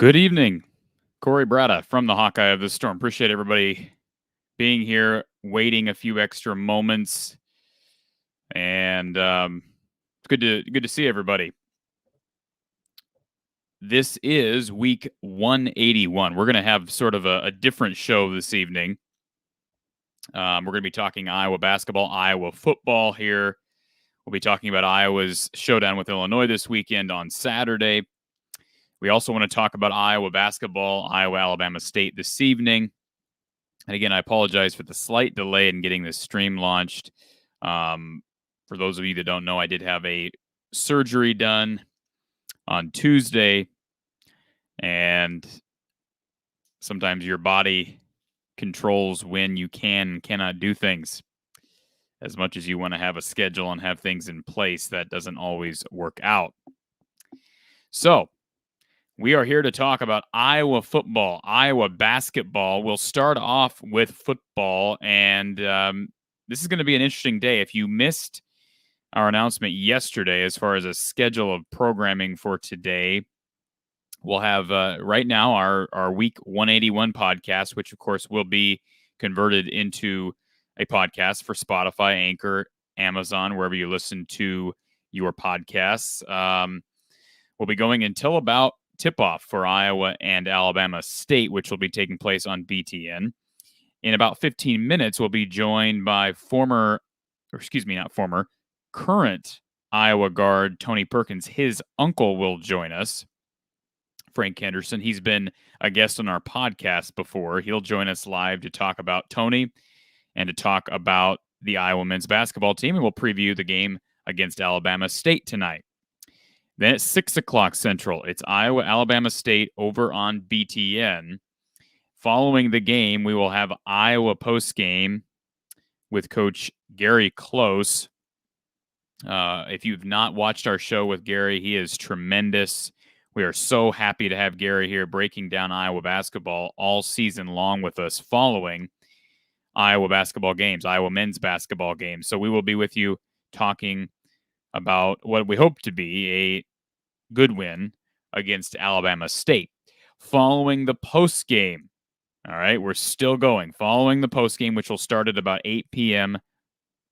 Good evening, Cory, Brada from the Hawkeye of the Storm. Appreciate everybody being here, waiting a few extra moments, and it's good to see everybody. This is week 181. We're going to have sort of a different show this evening. We're going to be talking Iowa basketball, Iowa football here. We'll be talking about Iowa's showdown with Illinois this weekend on Saturday. We also want to talk about Iowa basketball, Iowa, Alabama State this evening. And again, I apologize for the slight delay in getting this stream launched. For those of you that don't know, I did have a surgery done on Tuesday. And sometimes your body controls when you can and cannot do things. As much as you want to have a schedule and have things in place, that doesn't always work out. So, we are here to talk about Iowa football, Iowa basketball. We'll start off with football, and this is going to be an interesting day. If you missed our announcement yesterday as far as a schedule of programming for today, we'll have right now our Week 181 podcast, which, of course, will be converted into a podcast for Spotify, Anchor, Amazon, wherever you listen to your podcasts. We'll be going until about tip-off for Iowa and Alabama State, which will be taking place on BTN. In about 15 minutes, we'll be joined by current Iowa guard Tony Perkins. His uncle will join us, Franklin Henderson. He's been a guest on our podcast before. He'll join us live to talk about Tony and to talk about the Iowa men's basketball team, and we'll preview the game against Alabama State tonight. Then at 6 o'clock Central, it's Iowa, Alabama State over on BTN. Following the game, we will have Iowa postgame with Coach Gary Close. If you've not watched our show with Gary, he is tremendous. We are so happy to have Gary here breaking down Iowa basketball all season long with us following Iowa basketball games, Iowa men's basketball games. So we will be with you talking about what we hope to be a good win against Alabama State. Following the post game, all right, we're still going. Following the post game, which will start at about 8 p.m.,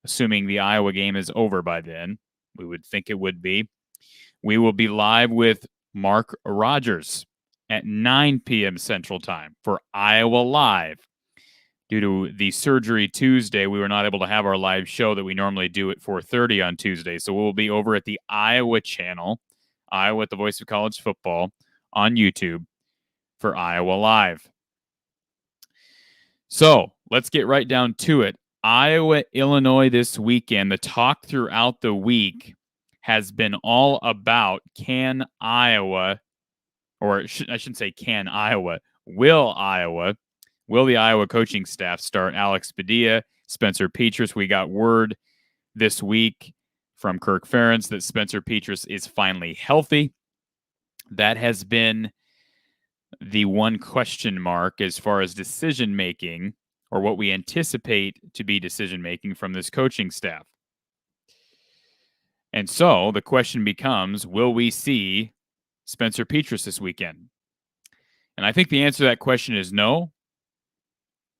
assuming the Iowa game is over by then, we would think it would be. We will be live with Mark Rogers at 9 p.m. Central Time for Iowa Live. Due to the surgery Tuesday, we were not able to have our live show that we normally do at 4:30 on Tuesday. So we'll be over at the Iowa channel, Iowa at the Voice of College Football on YouTube for Iowa Live. So let's get right down to it. Iowa, Illinois this weekend. The talk throughout the week has been all about can Iowa, or I shouldn't say can Iowa, will the Iowa coaching staff start Alex Padilla, Spencer Petras? We got word this week from Kirk Ferentz that Spencer Petras is finally healthy. That has been the one question mark as far as decision-making, or what we anticipate to be decision-making from this coaching staff. And so the question becomes, will we see Spencer Petras this weekend? And I think the answer to that question is no.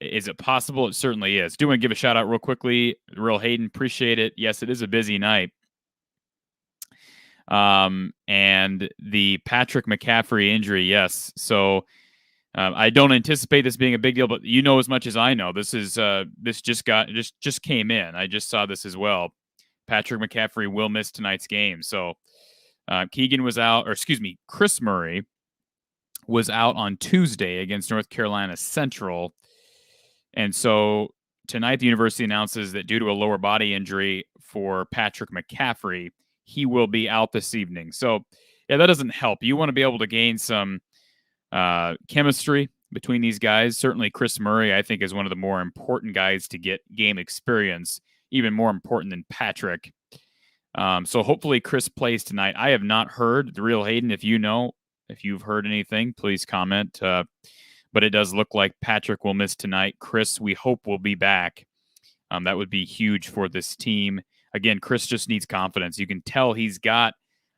Is it possible? It certainly is. Do want to give a shout out real quickly. Real Hayden, appreciate it. Yes, it is a busy night. And the Patrick McCaffrey injury, yes. So I don't anticipate this being a big deal, but you know as much as I know. This just came in. I just saw this as well. Patrick McCaffrey will miss tonight's game. So Chris Murray was out on Tuesday against North Carolina Central. And so tonight, the university announces that due to a lower body injury for Patrick McCaffrey, he will be out this evening. So, yeah, that doesn't help. You want to be able to gain some chemistry between these guys. Certainly, Chris Murray, I think, is one of the more important guys to get game experience, even more important than Patrick. So hopefully Chris plays tonight. I have not heard. The Real Hayden, if you've heard anything, please comment. But it does look like Patrick will miss tonight. Chris, we hope, will be back. That would be huge for this team. Again, Chris just needs confidence. You can tell he's got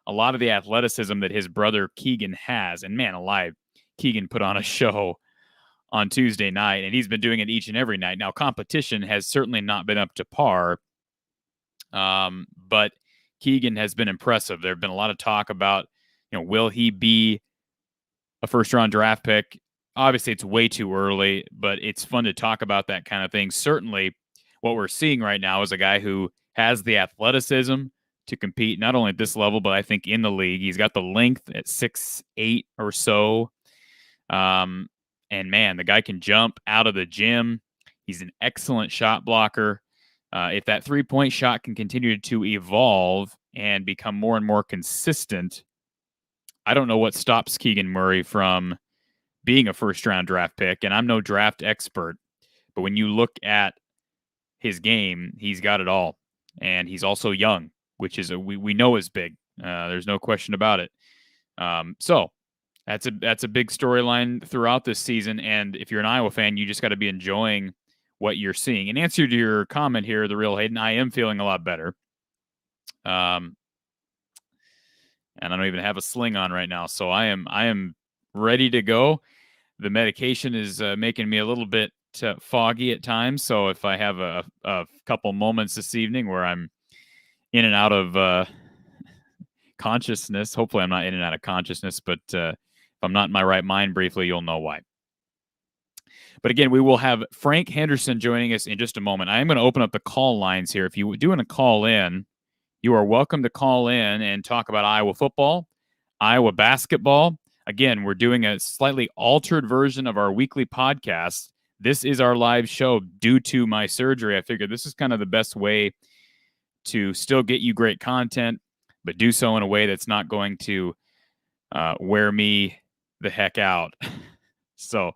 a lot of the athleticism that his brother Keegan has. And man alive, Keegan put on a show on Tuesday night, and he's been doing it each and every night. Now, competition has certainly not been up to par, but Keegan has been impressive. There have been a lot of talk about, will he be a first-round draft pick? Obviously, it's way too early, but it's fun to talk about that kind of thing. Certainly, what we're seeing right now is a guy who has the athleticism to compete, not only at this level, but I think in the league. He's got the length at 6'8" or so. And man, the guy can jump out of the gym. He's an excellent shot blocker. If that three-point shot can continue to evolve and become more and more consistent, I don't know what stops Keegan Murray from being a first-round draft pick. And I'm no draft expert, but when you look at his game, he's got it all. And he's also young, which is we know is big. There's no question about it. So that's a big storyline throughout this season. And if you're an Iowa fan, you just got to be enjoying what you're seeing. In answer to your comment here, the real Hayden, I am feeling a lot better. And I don't even have a sling on right now, so I am ready to go. The medication is making me a little bit foggy at times. So if I have a couple moments this evening where I'm in and out of consciousness, hopefully I'm not in and out of consciousness, but if I'm not in my right mind briefly, you'll know why. But again, we will have Frank Henderson joining us in just a moment. I am going to open up the call lines here. If you do want to call in, you are welcome to call in and talk about Iowa football, Iowa basketball. Again, we're doing a slightly altered version of our weekly podcast. This is our live show due to my surgery. I figured this is kind of the best way to still get you great content, but do so in a way that's not going to wear me the heck out. So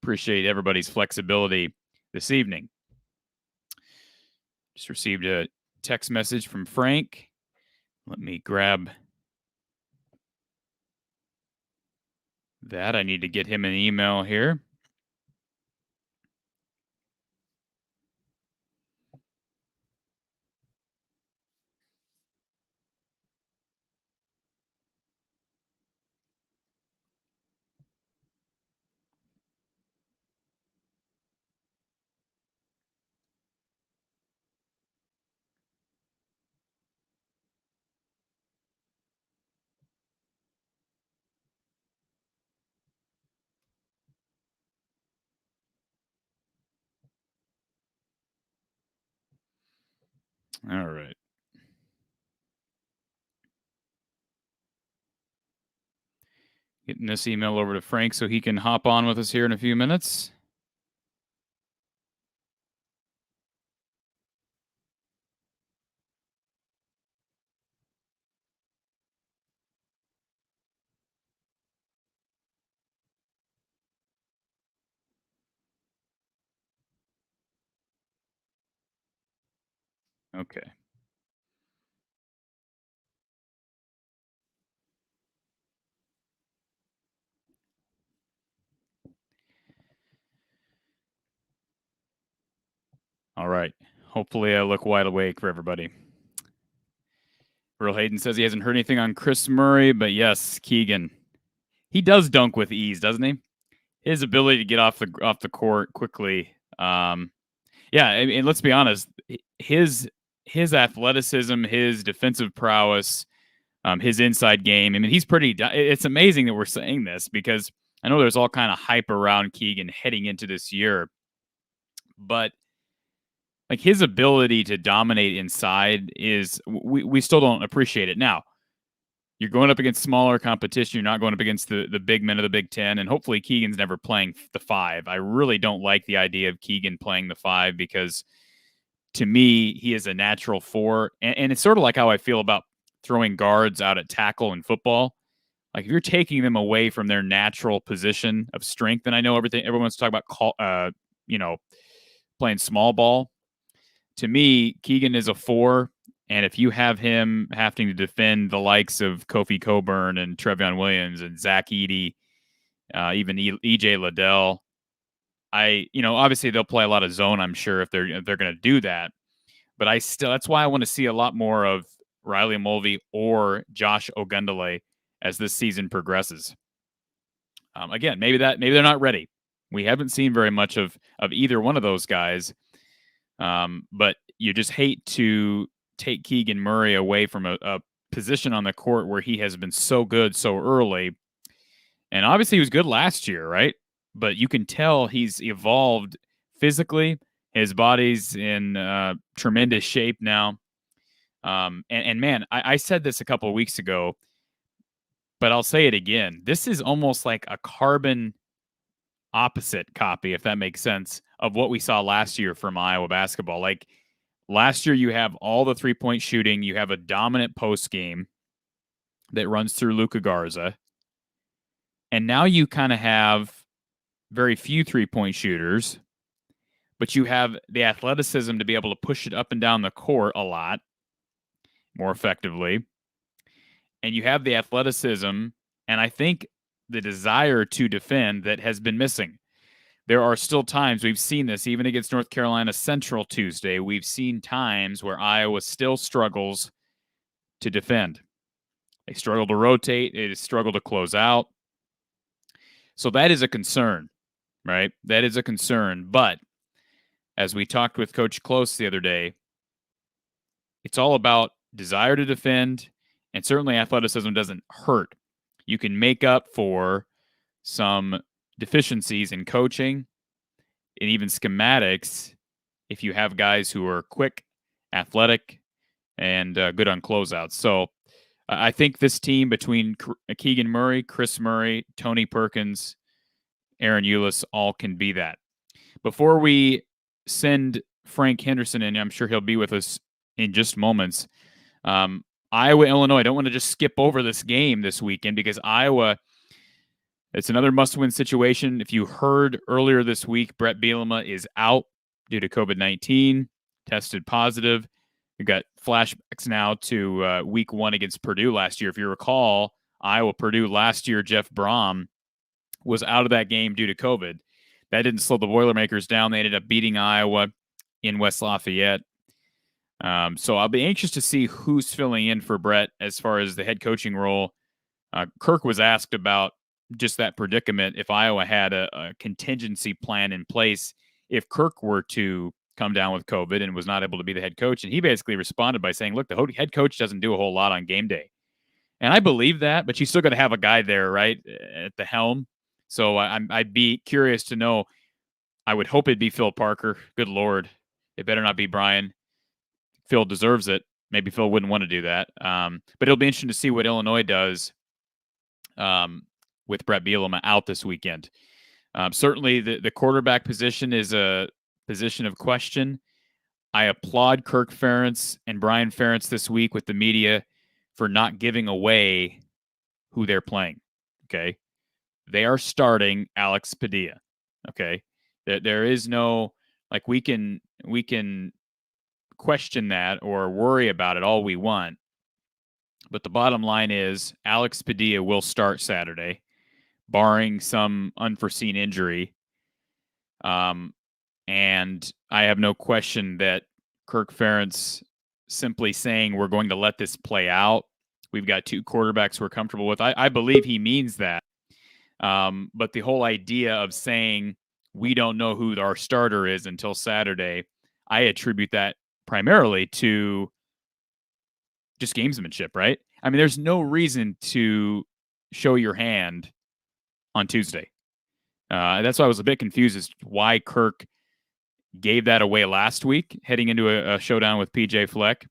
appreciate everybody's flexibility this evening. Just received a text message from Frank. Let me grab that. I need to get him an email here. All right. Getting this email over to Frank so he can hop on with us here in a few minutes. Okay. All right. Hopefully I look wide awake for everybody. Real Hayden says he hasn't heard anything on Chris Murray, but yes, Keegan. He does dunk with ease, doesn't he? His ability to get off the court quickly. Yeah, and let's be honest, his athleticism, his defensive prowess, his inside game. I mean, he's pretty. It's amazing that we're saying this because I know there's all kind of hype around Keegan heading into this year, but like his ability to dominate inside is we still don't appreciate it. Now, you're going up against smaller competition. You're not going up against the big men of the Big Ten, and hopefully Keegan's never playing the 5. I really don't like the idea of Keegan playing the 5 because to me, he is a natural 4. And it's sort of like how I feel about throwing guards out at tackle in football. Like if you're taking them away from their natural position of strength, and I know everyone's talking about playing small ball. To me, Keegan is a 4, and if you have him having to defend the likes of Kofi Coburn and Trevion Williams and Zach Edey, even EJ Liddell, obviously they'll play a lot of zone, I'm sure, if they're going to do that. But that's why I want to see a lot more of Riley Mulvey or Josh Ogundele as this season progresses. Again, maybe they're not ready. We haven't seen very much of either one of those guys. But you just hate to take Keegan Murray away from a position on the court where he has been so good so early. And obviously he was good last year, right? But you can tell he's evolved physically. His body's in tremendous shape now. And man, I said this a couple of weeks ago, but I'll say it again. This is almost like a carbon opposite copy, if that makes sense, of what we saw last year from Iowa basketball. Like last year, you have all the 3-point shooting. You have a dominant post game that runs through Luka Garza. And now you kind of have very few 3-point shooters, but you have the athleticism to be able to push it up and down the court a lot more effectively. And you have the athleticism, and I think the desire to defend that has been missing. There are still times, we've seen this even against North Carolina Central Tuesday, we've seen times where Iowa still struggles to defend. They struggle to rotate, they struggle to close out. So that is a concern, right? That is a concern. But as we talked with Coach Close the other day, it's all about desire to defend, and certainly athleticism doesn't hurt. You can make up for some deficiencies in coaching and even schematics if you have guys who are quick, athletic, and good on closeouts. So I think this team between Keegan Murray, Chris Murray, Tony Perkins, Aaron Eulis all can be that. Before we send Frank Henderson in, I'm sure he'll be with us in just moments. Iowa, Illinois, I don't want to just skip over this game this weekend because Iowa, it's another must-win situation. If you heard earlier this week, Brett Bielema is out due to COVID-19, tested positive. We've got flashbacks now to week 1 against Purdue last year. If you recall, Iowa-Purdue last year, Jeff Brom was out of that game due to COVID. That didn't slow the Boilermakers down. They ended up beating Iowa in West Lafayette. So I'll be anxious to see who's filling in for Brett as far as the head coaching role. Kirk was asked about just that predicament if Iowa had a contingency plan in place if Kirk were to come down with COVID and was not able to be the head coach. And he basically responded by saying, look, the head coach doesn't do a whole lot on game day. And I believe that, but you still got to have a guy there, right, at the helm. So I'd be curious to know. I would hope it'd be Phil Parker. Good Lord. It better not be Brian. Phil deserves it. Maybe Phil wouldn't want to do that. But it'll be interesting to see what Illinois does with Brett Bielema out this weekend. Certainly the quarterback position is a position of question. I applaud Kirk Ferentz and Brian Ferentz this week with the media for not giving away who they're playing. Okay. They are starting Alex Padilla. Okay. There is no, like, we can question that or worry about it all we want. But the bottom line is Alex Padilla will start Saturday, barring some unforeseen injury. And I have no question that Kirk Ferentz simply saying we're going to let this play out. We've got 2 quarterbacks we're comfortable with. I believe he means that. But the whole idea of saying we don't know who our starter is until Saturday, I attribute that primarily to just gamesmanship, right? I mean, there's no reason to show your hand on Tuesday. That's why I was a bit confused as to why Kirk gave that away last week, heading into a showdown with PJ Fleck.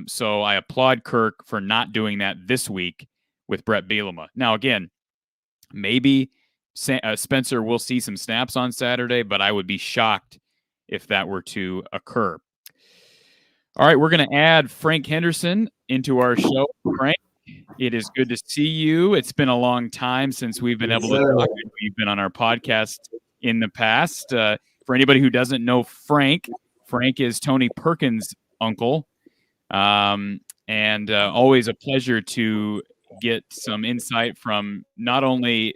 So I applaud Kirk for not doing that this week with Brett Bielema. Now, again, maybe Spencer will see some snaps on Saturday, but I would be shocked if that were to occur. All right, we're going to add Frank Henderson into our show. Frank, it is good to see you. It's been a long time since we've been able to talk. You've been on our podcast in the past. For anybody who doesn't know Frank is Tony Perkins' uncle. And always a pleasure to get some insight from not only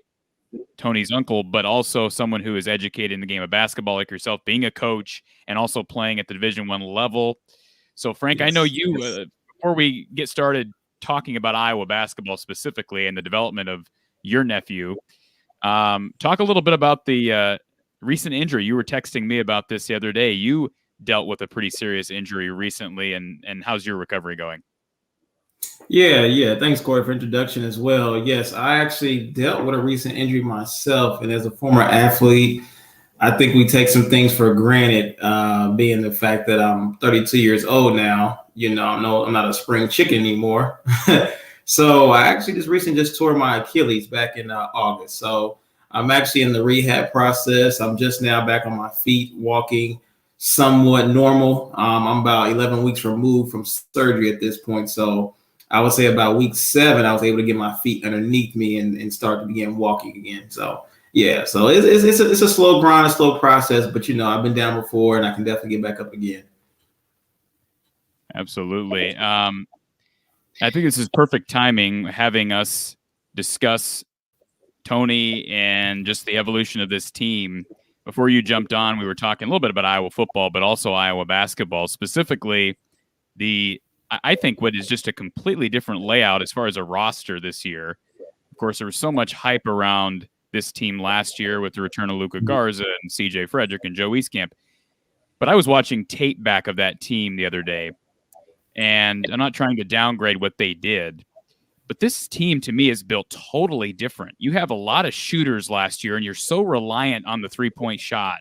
Tony's uncle, but also someone who is educated in the game of basketball like yourself, being a coach and also playing at the Division I level. So, Frank, I know you, before we get started talking about Iowa basketball specifically and the development of your nephew, Talk a little bit about the recent injury. You were texting me about this the other day. You dealt with a pretty serious injury recently, and how's your recovery going? Yeah. Thanks, Cory, for introduction as well. Yes, I actually dealt with a recent injury myself, and as a former athlete, I think we take some things for granted, being the fact that I'm 32 years old now. I'm not a spring chicken anymore. So I actually just tore my Achilles back in August. So I'm actually in the rehab process. I'm just now back on my feet, walking somewhat normal. I'm about 11 weeks removed from surgery at this point. So I would say about week 7, I was able to get my feet underneath me and start to begin walking again. So yeah, so it's a slow grind, a slow process, but I've been down before and I can definitely get back up again. Absolutely. I think this is perfect timing, having us discuss Tony and just the evolution of this team. Before you jumped on, we were talking a little bit about Iowa football, but also Iowa basketball, specifically I think what is just a completely different layout as far as a roster this year. Of course, there was so much hype around this team last year with the return of Luka Garza and CJ Frederick and Joe Wieskamp. But I was watching tape back of that team the other day, and I'm not trying to downgrade what they did, but this team to me is built totally different. You have a lot of shooters last year, and you're so reliant on the three-point shot.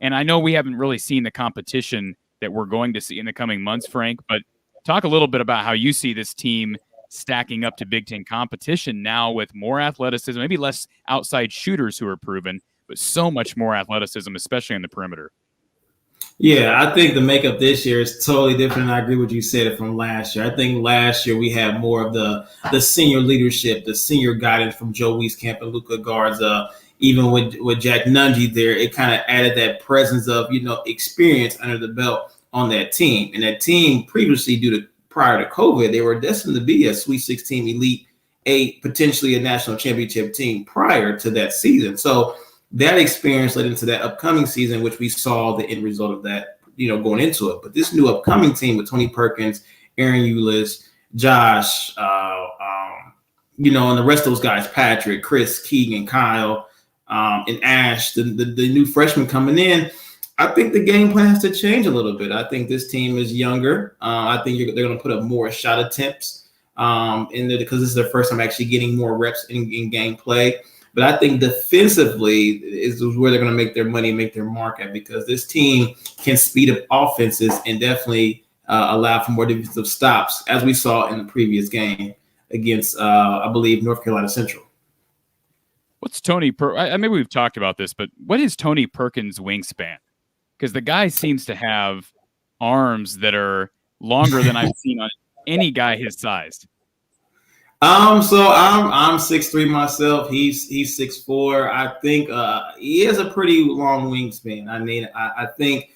And I know we haven't really seen the competition that we're going to see in the coming months, Frank, but talk a little bit about how you see this team stacking up to Big Ten competition now with more athleticism, maybe less outside shooters who are proven, but so much more athleticism, especially on the perimeter. Yeah, I think the makeup this year is totally different. And I agree with what you said from last year. I think last year we had more of the senior leadership, the senior guidance from Joe Wieskamp and Luka Garza. Even with Jack Nungy there, it kind of added that presence of, experience under the belt on that team. And that team previously, prior to COVID, they were destined to be a Sweet 16 Elite 8, potentially a national championship team prior to that season. So that experience led into that upcoming season, which we saw the end result of that, going into it. But this new upcoming team with Tony Perkins, Aaron Eulis, Josh, and the rest of those guys, Patrick, Chris, Keegan, Kyle, and Ash, the new freshmen coming in, I think the game plan has to change a little bit. I think this team is younger. I think they're going to put up more shot attempts in there because this is their first time actually getting more reps in game play. But I think defensively is where they're going to make their money, make their mark at, because this team can speed up offenses and definitely allow for more defensive stops, as we saw in the previous game against, I believe, North Carolina Central. What's Tony maybe we've talked about this, but what is Tony Perkins' wingspan? Because the guy seems to have arms that are longer than I've seen on any guy his size. So I'm 6'3" myself. He's 6'4". I think he has a pretty long wingspan. I mean, I think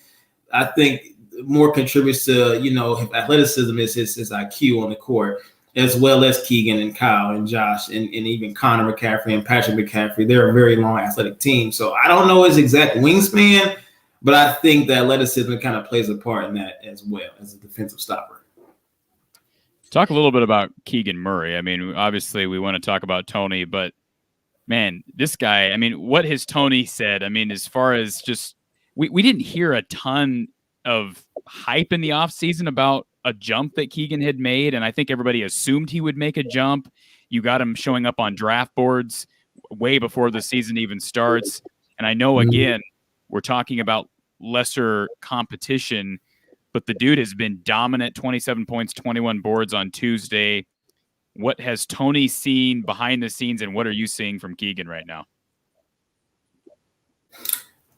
more contributes to his athleticism is his IQ on the court, as well as Keegan and Kyle and Josh and even Connor McCaffrey and Patrick McCaffrey. They're a very long athletic team. So I don't know his exact wingspan, but I think that athleticism kind of plays a part in that as well as a defensive stopper. Talk a little bit about Keegan Murray. I mean, obviously we want to talk about Tony, but man, this guy, I mean, what has Tony said? I mean, as far as just, we didn't hear a ton of hype in the offseason about a jump that Keegan had made, and I think everybody assumed he would make a jump. You got him showing up on draft boards way before the season even starts. And I know, again, we're talking about lesser competition, but the dude has been dominant, 27 points, 21 boards on Tuesday. What has Tony seen behind the scenes, and what are you seeing from Keegan right now?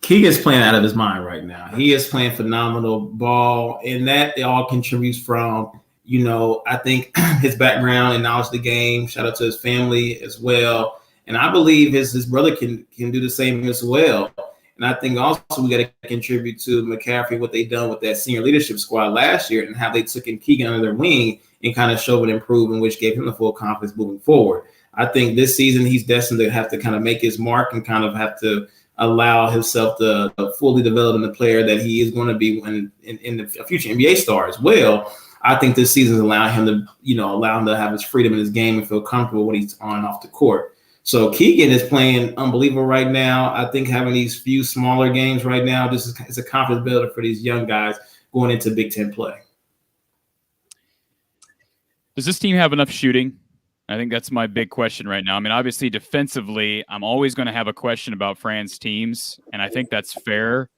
Keegan's playing out of his mind right now. He is playing phenomenal ball, and that all contributes from, I think his background and knowledge of the game. Shout out to his family as well. And I believe his brother can do the same as well. And I think also we got to contribute to Mccaffrey, what they done with that senior leadership squad last year and how they took in Keegan under their wing and kind of showed and improved, and which gave him the full confidence moving forward. I think this season he's destined to have to kind of make his mark and kind of have to allow himself to fully develop in the player that he is going to be in the future NBA star as well. I think this season is allowing him to, allow him to have his freedom in his game and feel comfortable when he's on and off the court. So Keegan is playing unbelievable right now. I think having these few smaller games right now just is a confidence builder for these young guys going into Big Ten play. Does this team have enough shooting? I think that's my big question right now. I mean, obviously, defensively, I'm always going to have a question about Fran's teams, and I think that's fair.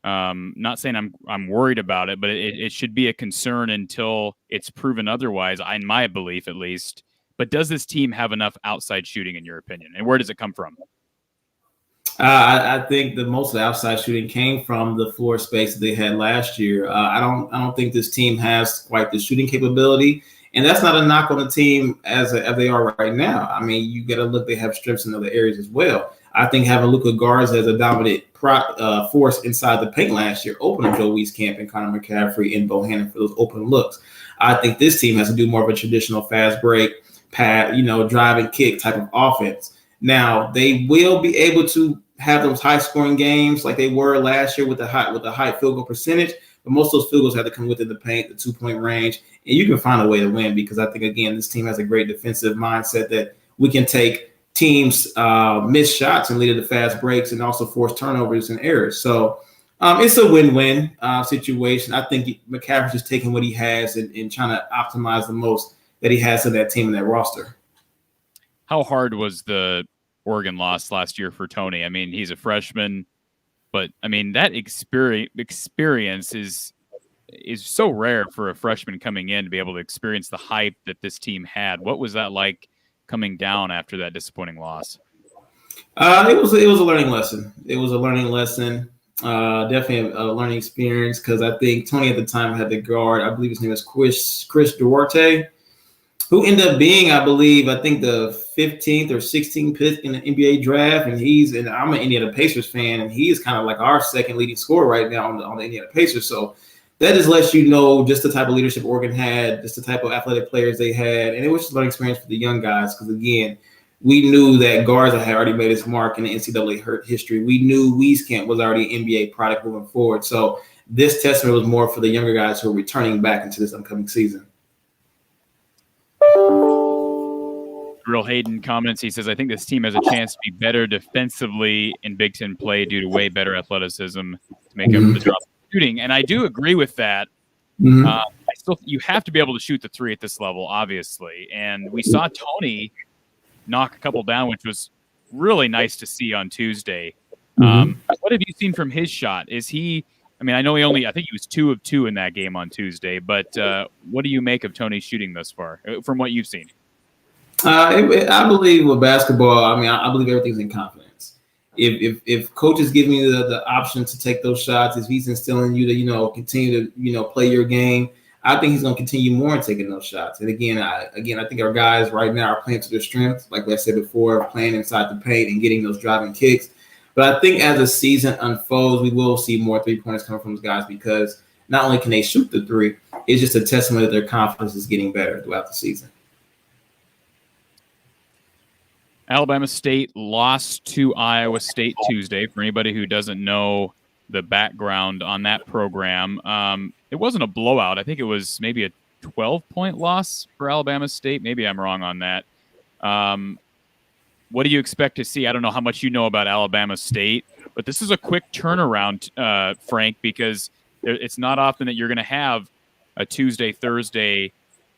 Not saying I'm worried about it, but it should be a concern until it's proven otherwise, in my belief at least. But does this team have enough outside shooting, in your opinion, and where does it come from? I think the most of the outside shooting came from the floor space that they had last year. I don't think this team has quite the shooting capability, and that's not a knock on the team as they are right now. I mean, you got to look; they have strengths in other areas as well. I think having Luka Garza as a dominant force inside the paint last year opened up Joe Wieskamp and Connor McCaffrey and Bohannon for those open looks. I think this team has to do more of a traditional fast break, pad, drive and kick type of offense. Now they will be able to have those high scoring games like they were last year with the high field goal percentage, but most of those field goals have to come within the paint, the 2-point range, and you can find a way to win because I think again this team has a great defensive mindset that we can take teams miss shots and lead to fast breaks and also force turnovers and errors. So it's a win-win situation. I think McCaffrey's just taking what he has and trying to optimize the most that he has in that team and that roster. How hard was the Oregon loss last year for Tony? I mean, he's a freshman, but I mean that experience is so rare for a freshman coming in to be able to experience the hype that this team had. What was that like coming down after that disappointing loss? It was a learning lesson. It was a learning lesson. Definitely a learning experience because I think Tony at the time had the guard. I believe his name is Chris Duarte, who ended up being, I think the 15th or 16th pick in the NBA draft. And I'm an Indiana Pacers fan, and he is kind of like our second leading scorer right now on the Indiana Pacers. So that just lets you know just the type of leadership Oregon had, just the type of athletic players they had. And it was just a learning experience for the young guys because, again, we knew that Garza had already made his mark in the NCAA history. We knew Wieskamp was already an NBA product moving forward. So this testament was more for the younger guys who are returning back into this upcoming season. Real Hayden comments. He says, I think this team has a chance to be better defensively in Big Ten play due to way better athleticism to make up for the drop shooting. And I do agree with that. You have to be able to shoot the three at this level, obviously. And we saw Tony knock a couple down, which was really nice to see on Tuesday. What have you seen from his shot? Is he, I mean, I think he was 2 of 2 in that game on Tuesday, but what do you make of Tony's shooting thus far from what you've seen? I believe with basketball, I believe everything's in confidence. If coaches give me the option to take those shots, if he's instilling you to, continue to, play your game, I think he's going to continue more in taking those shots. And again, I think our guys right now are playing to their strengths, like I said before, playing inside the paint and getting those driving kicks. But I think as the season unfolds, we will see more 3-pointers coming from those guys because not only can they shoot the three, it's just a testament that their confidence is getting better throughout the season. Alabama State lost to Iowa State Tuesday. For anybody who doesn't know the background on that program, it wasn't a blowout. I think it was maybe a 12-point loss for Alabama State. Maybe I'm wrong on that. What do you expect to see? I don't know how much you know about Alabama State, but this is a quick turnaround, Frank, because it's not often that you're going to have a Tuesday, Thursday,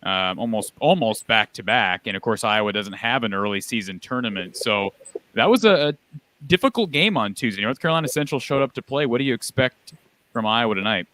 almost back to back. And of course, Iowa doesn't have an early season tournament. So that was a difficult game on Tuesday. North Carolina Central showed up to play. What do you expect from Iowa tonight?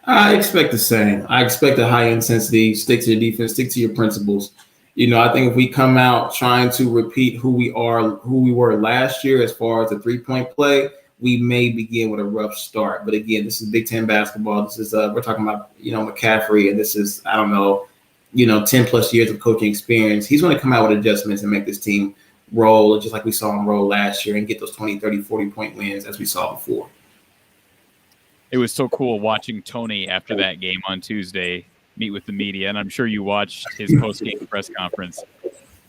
I expect the same. I expect a high intensity, stick to your defense, stick to your principles. I think if we come out trying to repeat who we were last year as far as the 3-point play, we may begin with a rough start. But again, this is Big Ten basketball. This is we're talking about McCaffrey, and this is 10 plus years of coaching experience. He's going to come out with adjustments and make this team roll, just like we saw him roll last year, and get those 20, 30, 40-point wins as we saw before. It was so cool watching Tony after that game on Tuesday meet with the media, and I'm sure you watched his post-game press conference.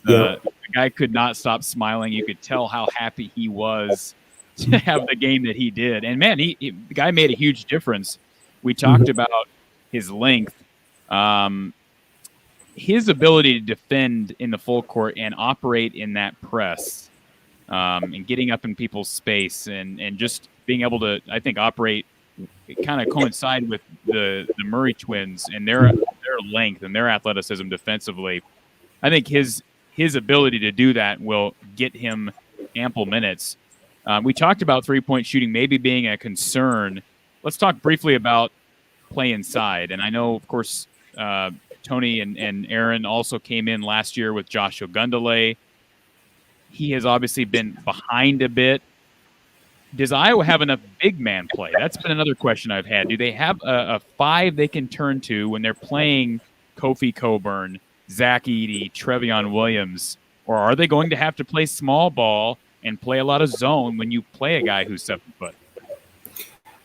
The guy could not stop smiling. You could tell how happy he was to have the game that he did. And, man, the guy made a huge difference. We talked about his length. his ability to defend in the full court and operate in that press, and getting up in people's space and just being able to, I think, operate, kind of coincide with the Murray twins and their length and their athleticism defensively. I think his ability to do that will get him ample minutes. We talked about 3-point shooting maybe being a concern. Let's talk briefly about play inside. And I know, of course, Tony and Aaron also came in last year with Josh Ogundele. He has obviously been behind a bit. Does Iowa have enough big man play? That's been another question I've had. Do they have a five they can turn to when they're playing Kofi Coburn, Zach Edey, Trevion Williams? Or are they going to have to play small ball and play a lot of zone when you play a guy who's 7 foot?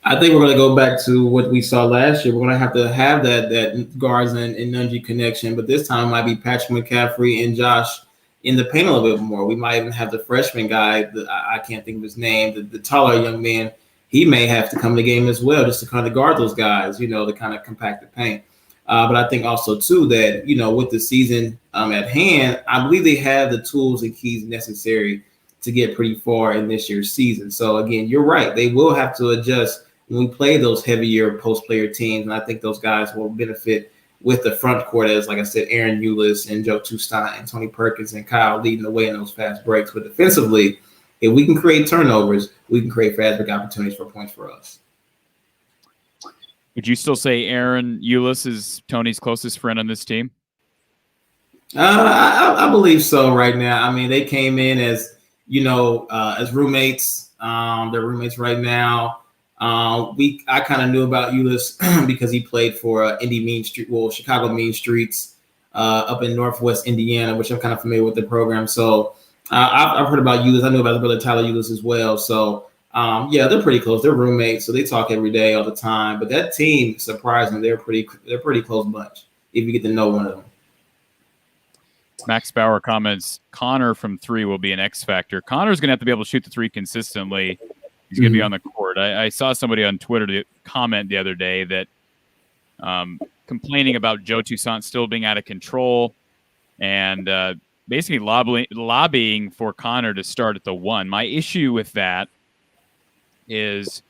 I think we're going to go back to what we saw last year. We're going to have that guards and Nunji connection, but this time it might be Patrick McCaffrey and Josh in the paint a little bit more. We might even have the freshman guy, I can't think of his name, the taller young man. He may have to come to the game as well just to kind of guard those guys, to kind of compact the paint. But I think also, too, that, with the season at hand, I believe they have the tools and keys necessary to get pretty far in this year's season. So, again, you're right. They will have to adjust when we play those heavier post-player teams, and I think those guys will benefit with the front court as, like I said, Aaron Eulis and Joe Toussaint and Tony Perkins and Kyle leading the way in those fast breaks. But defensively, if we can create turnovers, we can create fast break opportunities for points for us. Would you still say Aaron Eulis is Tony's closest friend on this team? I believe so right now. I mean, they came in as roommates. They're roommates right now. I kind of knew about Eulis because he played for Chicago Mean Streets up in Northwest Indiana, which I'm kind of familiar with the program. So I've heard about Eulis. I know about his brother Tyler Eulis as well. So they're pretty close. They're roommates, so they talk every day, all the time. But that team, surprisingly, they're pretty close bunch if you get to know one of them. Max Bauer comments, Connor from 3 will be an X factor. Connor's going to have to be able to shoot the 3 consistently. He's going to be on the court. I saw somebody on Twitter comment the other day that complaining about Joe Toussaint still being out of control and basically lobbying for Connor to start at the 1. My issue with that is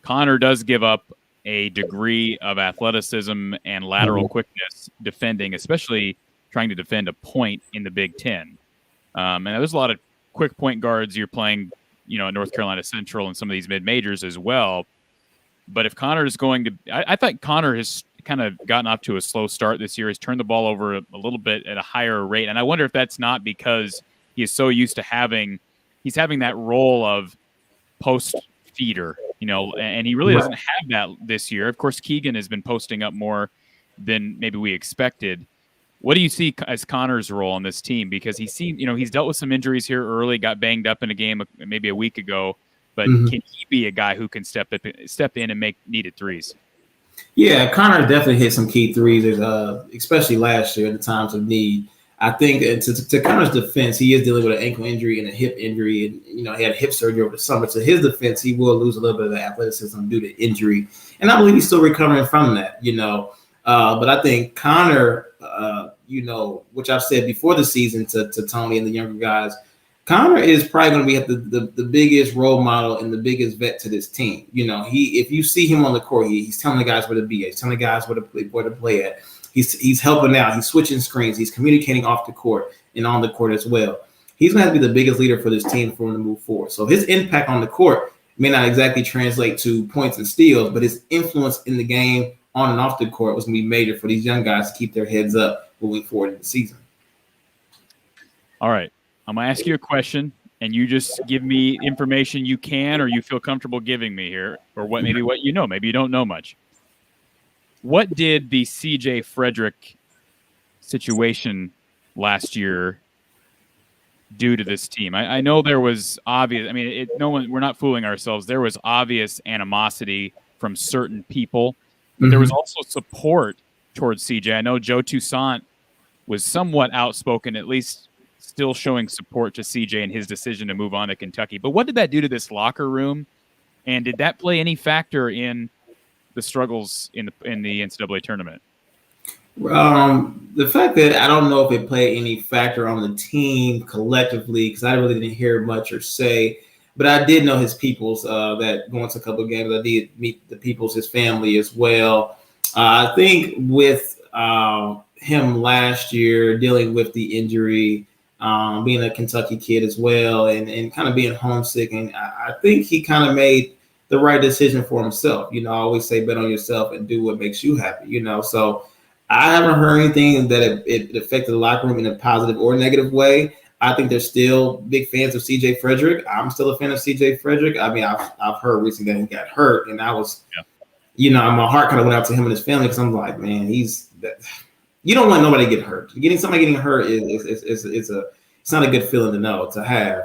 Connor does give up a degree of athleticism and lateral quickness defending, especially trying to defend a point in the Big Ten. And there's a lot of quick point guards you're playing, North Carolina Central and some of these mid-majors as well. But if Connor is going to – I thought Connor has kind of gotten off to a slow start this year. He's turned the ball over a little bit at a higher rate. And I wonder if that's not because he is so used to having that role of post-feeder, and he really doesn't have that this year. Of course, Keegan has been posting up more than maybe we expected. What do you see as Connor's role on this team? Because he's dealt with some injuries here early, got banged up in a game maybe a week ago. But can he be a guy who can step in and make needed threes? Yeah, Connor definitely hit some key threes, especially last year in the times of need. I think to Connor's defense, he is dealing with an ankle injury and a hip injury, and he had hip surgery over the summer. To his defense, he will lose a little bit of the athleticism due to injury, and I believe he's still recovering from that. But I think Connor, which I've said before the season to Tony and the younger guys, Connor is probably going to be at the biggest role model and the biggest vet to this team. If you see him on the court, he's telling the guys where to be at. He's telling the guys where to play at. He's helping out. He's switching screens. He's communicating off the court and on the court as well. He's going to have to be the biggest leader for this team for him to move forward. So his impact on the court may not exactly translate to points and steals, but his influence in the game on and off the court was going to be major for these young guys to keep their heads up moving forward in the season. All right. I'm going to ask you a question, and you just give me information you can or you feel comfortable giving me here, or maybe what you know. Maybe you don't know much. What did the C.J. Frederick situation last year do to this team? I know there was obvious – we're not fooling ourselves. There was obvious animosity from certain people, but there was also support towards C.J. I know Joe Toussaint was somewhat outspoken, at least – still showing support to CJ and his decision to move on to Kentucky. But what did that do to this locker room? And did that play any factor in the struggles in the NCAA tournament? The fact that I don't know if it played any factor on the team collectively, because I really didn't hear much or say, but I did know his peoples that going to a couple of games. I did meet the peoples, his family as well. I think with him last year dealing with the injury, being a Kentucky kid as well, and kind of being homesick, and I think he kind of made the right decision for himself. I always say bet on yourself and do what makes you happy. So I haven't heard anything that it affected the locker room in a positive or negative way. I think they're still big fans of CJ Frederick. I'm still a fan of CJ Frederick. I mean, I've heard recently that he got hurt, and I was, my heart kind of went out to him and his family because I'm like, man, you don't want nobody to get hurt. Somebody getting hurt it's not a good feeling to have.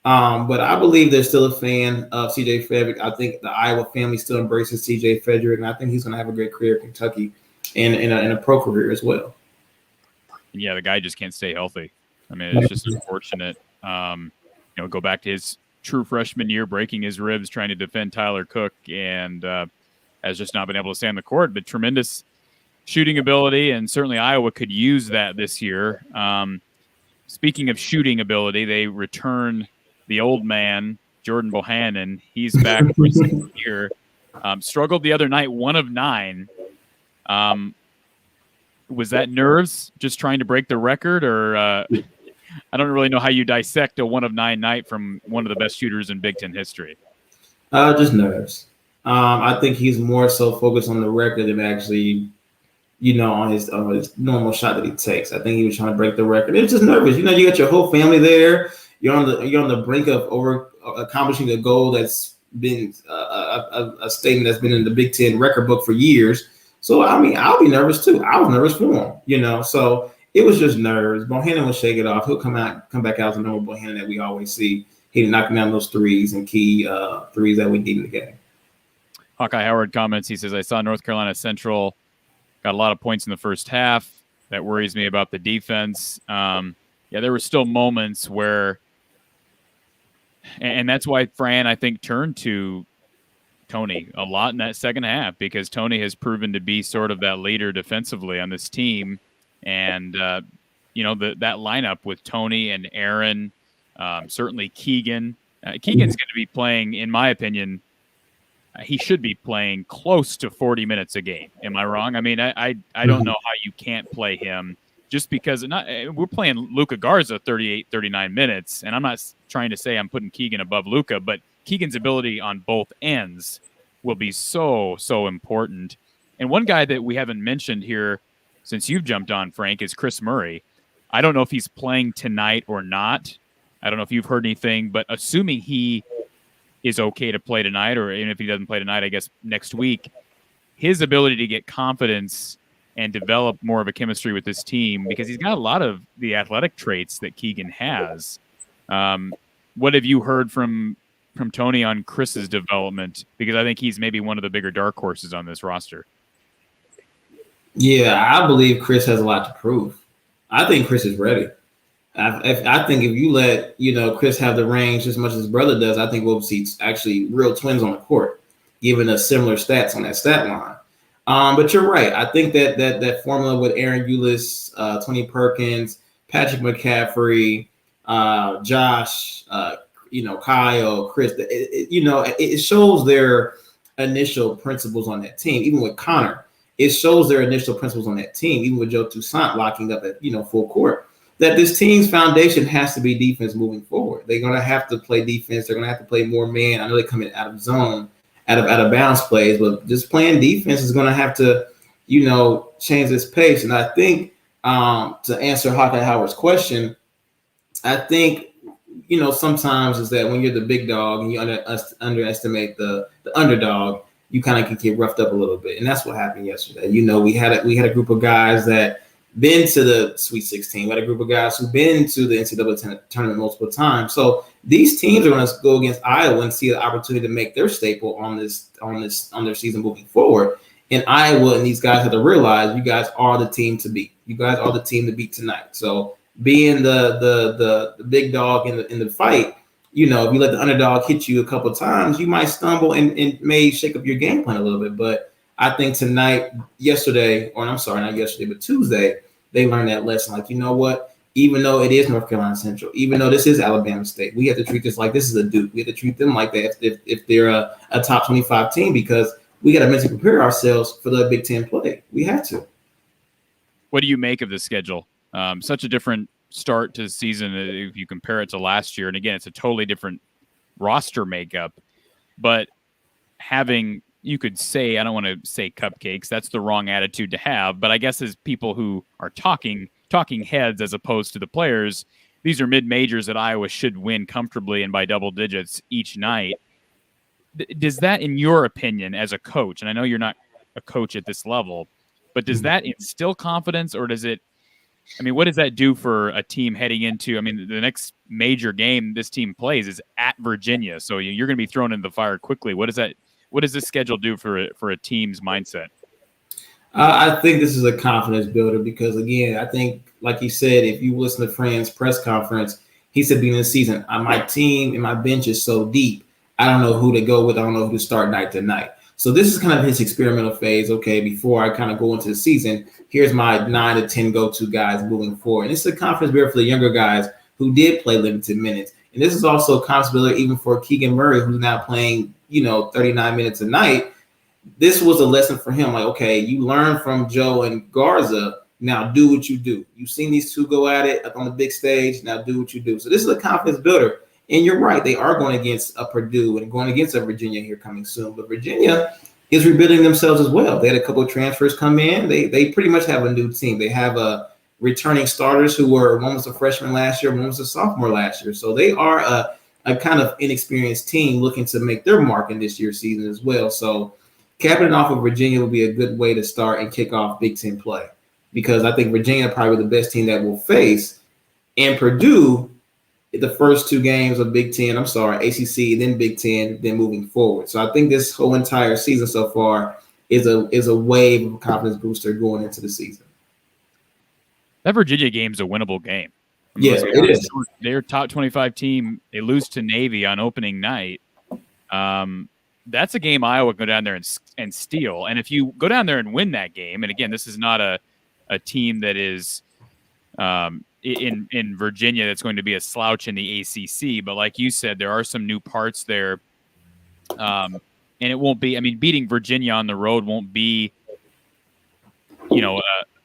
But I believe they're still a fan of CJ Frederick. I think the Iowa family still embraces CJ Frederick, and I think he's going to have a great career in Kentucky and in a pro career as well. Yeah, the guy just can't stay healthy. I mean, it's just unfortunate. Go back to his true freshman year, breaking his ribs, trying to defend Tyler Cook, and has just not been able to stay on the court. But tremendous shooting ability, and certainly Iowa could use that this year. Speaking of shooting ability, they return the old man, Jordan Bohannon. He's back for his second year. Struggled the other night, 1 of 9. Was that nerves, just trying to break the record, or I don't really know how you dissect a 1 of 9 night from one of the best shooters in Big Ten history? Just nerves. I think he's more so focused on the record than actually, on his normal shot that he takes. I think he was trying to break the record. It's just nervous. You got your whole family there. You're on the brink of accomplishing a goal that's been a statement that's been in the Big Ten record book for years. So I mean, I'll be nervous too. I was nervous for him, So it was just nerves. Bohannon will shake it off. He'll come back out as the normal Bohannon that we always see. He knocking down those threes and key threes that we need in the game. Hawkeye Howard comments. He says, "I saw North Carolina Central got a lot of points in the first half. That worries me about the defense." There were still moments where, and that's why Fran, I think, turned to Tony a lot in that second half, because Tony has proven to be sort of that leader defensively on this team. And, that lineup with Tony and Aaron, certainly Keegan. Keegan's going to be playing, in my opinion, he should be playing close to 40 minutes a game. Am I wrong? I mean, I don't know how you can't play him, just because we're playing Luka Garza 38, 39 minutes, and I'm not trying to say I'm putting Keegan above Luka, but Keegan's ability on both ends will be so, so important. And one guy that we haven't mentioned here since you've jumped on, Frank, is Chris Murray. I don't know if he's playing tonight or not. I don't know if you've heard anything, but assuming he is okay to play tonight, or even if he doesn't play tonight, I guess next week, his ability to get confidence and develop more of a chemistry with this team, because he's got a lot of the athletic traits that Keegan has. What have you heard from Tony on Chris's development? Because I think he's maybe one of the bigger dark horses on this roster. Yeah, I believe Chris has a lot to prove. I think Chris is ready. I think if you let Chris have the range as much as his brother does, I think we'll see actually real twins on the court, given us similar stats on that stat line. But you're right. I think that formula with Aaron Ulis, Tony Perkins, Patrick McCaffrey, Josh, Kyle, Chris, it shows their initial principles on that team. Even with Connor, it shows their initial principles on that team. Even with Joe Toussaint locking up at full court, that this team's foundation has to be defense moving forward. They're going to have to play defense. They're going to have to play more man. I know they come in out of zone, out of bounds plays, but just playing defense is going to have to, change this pace. And I think to answer Hawkeye Howard's question, I think sometimes is that when you're the big dog and you underestimate the underdog, you kind of can get roughed up a little bit, and that's what happened yesterday. We had a group of guys that been to the Sweet 16. We had a group of guys who've been to the NCAA tournament multiple times. So these teams are going to go against Iowa and see the opportunity to make their staple on their season moving forward. And Iowa and these guys have to realize you guys are the team to beat. You guys are the team to beat tonight. So being the big dog in the fight, if you let the underdog hit you a couple of times, you might stumble and may shake up your game plan a little bit. But I think yesterday, or I'm sorry, not yesterday, but Tuesday, they learned that lesson. Like, you know what? Even though it is North Carolina Central, even though this is Alabama State, we have to treat this like this is a Duke. We have to treat them like that if they're a top 25 team, because we got to mentally prepare ourselves for the Big Ten play. We have to. What do you make of the schedule? Such a different start to the season if you compare it to last year. And again, it's a totally different roster makeup. But having, you could say, I don't want to say cupcakes, that's the wrong attitude to have. But I guess as people who are talking heads as opposed to the players, these are mid-majors that Iowa should win comfortably and by double digits each night. Does that, in your opinion, as a coach, and I know you're not a coach at this level, but does that instill confidence, or does it, I mean, what does that do for a team heading into, I mean, the next major game this team plays is at Virginia, so you're going to be thrown into the fire quickly. What does this schedule do for a team's mindset? I think this is a confidence builder because, again, I think, like you said, if you listen to Fran's press conference, he said beginning of the season, my team and my bench is so deep, I don't know who to go with. I don't know who to start night to night. So this is kind of his experimental phase. Okay, before I kind of go into the season, here's my 9 to 10 go-to guys moving forward. And it's a confidence builder for the younger guys who did play limited minutes. And this is also a confidence builder even for Keegan Murray, who's now playing, 39 minutes a night. This was a lesson for him. Like, okay, you learn from Joe and Garza. Now do what you do. You've seen these two go at it up on the big stage. Now do what you do. So this is a confidence builder. And you're right. They are going against a Purdue and going against a Virginia here coming soon. But Virginia is rebuilding themselves as well. They had a couple of transfers come in. They pretty much have a new team. They have returning starters who were, one was a freshman last year, one was a sophomore last year. So they are a kind of inexperienced team looking to make their mark in this year's season as well. So capping it off of Virginia will be a good way to start and kick off Big Ten play, because I think Virginia probably the best team that we'll face, and Purdue the first two games of ACC, then Big Ten, then moving forward. So I think this whole entire season so far is a wave of confidence booster going into the season. That Virginia game is a winnable game. Yeah, it is. They're top 25 team. They lose to Navy on opening night. That's a game Iowa go down there and steal. And if you go down there and win that game, and again, this is not a team that is in Virginia that's going to be a slouch in the ACC. But like you said, there are some new parts there. And it won't be, I mean, beating Virginia on the road won't be,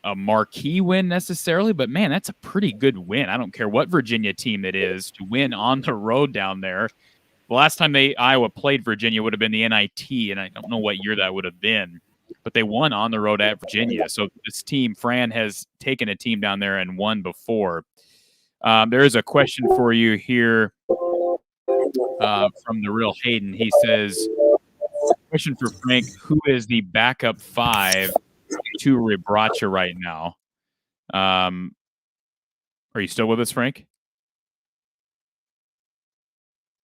a marquee win necessarily, but man, that's a pretty good win. I don't care what Virginia team it is to win on the road down there. The last time Iowa played Virginia would have been the NIT, and I don't know what year that would have been, but they won on the road at Virginia. So this team, Fran has taken a team down there and won before. There is a question for you here from the real Hayden. He says, question for Frank, who is the backup 5 to Rebracha right now? Are you still with us, Frank?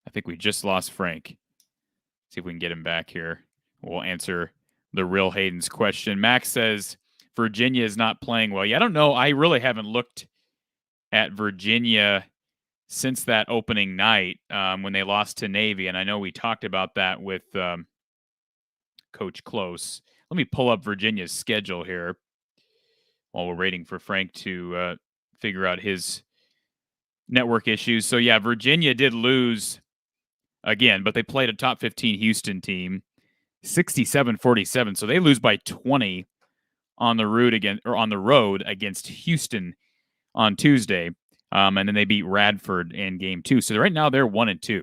I think we just lost Frank. See if we can get him back here. We'll answer the real Hayden's question. Max says Virginia is not playing well. Yeah, I don't know. I really haven't looked at Virginia since that opening night when they lost to Navy, and I know we talked about that with Coach Close. Let me pull up Virginia's schedule here while we're waiting for Frank to figure out his network issues. So, yeah, Virginia did lose again, but they played a top 15 Houston team, 67-47. So they lose by 20 on the road against Houston on Tuesday. And then they beat Radford in game 2. So right now they're 1-2.